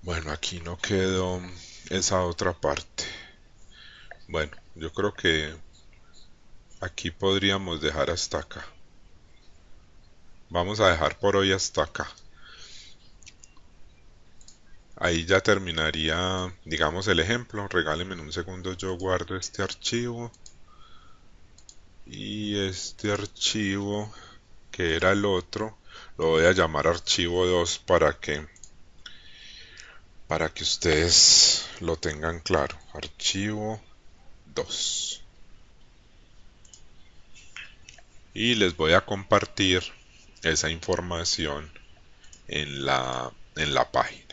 Speaker 1: Bueno, aquí no quedó esa otra parte. Bueno, yo creo que aquí podríamos dejar hasta acá. Vamos a dejar por hoy hasta acá. Ahí ya terminaría, digamos, el ejemplo. Regálenme un segundo, yo guardo este archivo. Y este archivo, que era el otro, lo voy a llamar archivo 2 para que ustedes lo tengan claro. Archivo 2. Y les voy a compartir esa información en la página.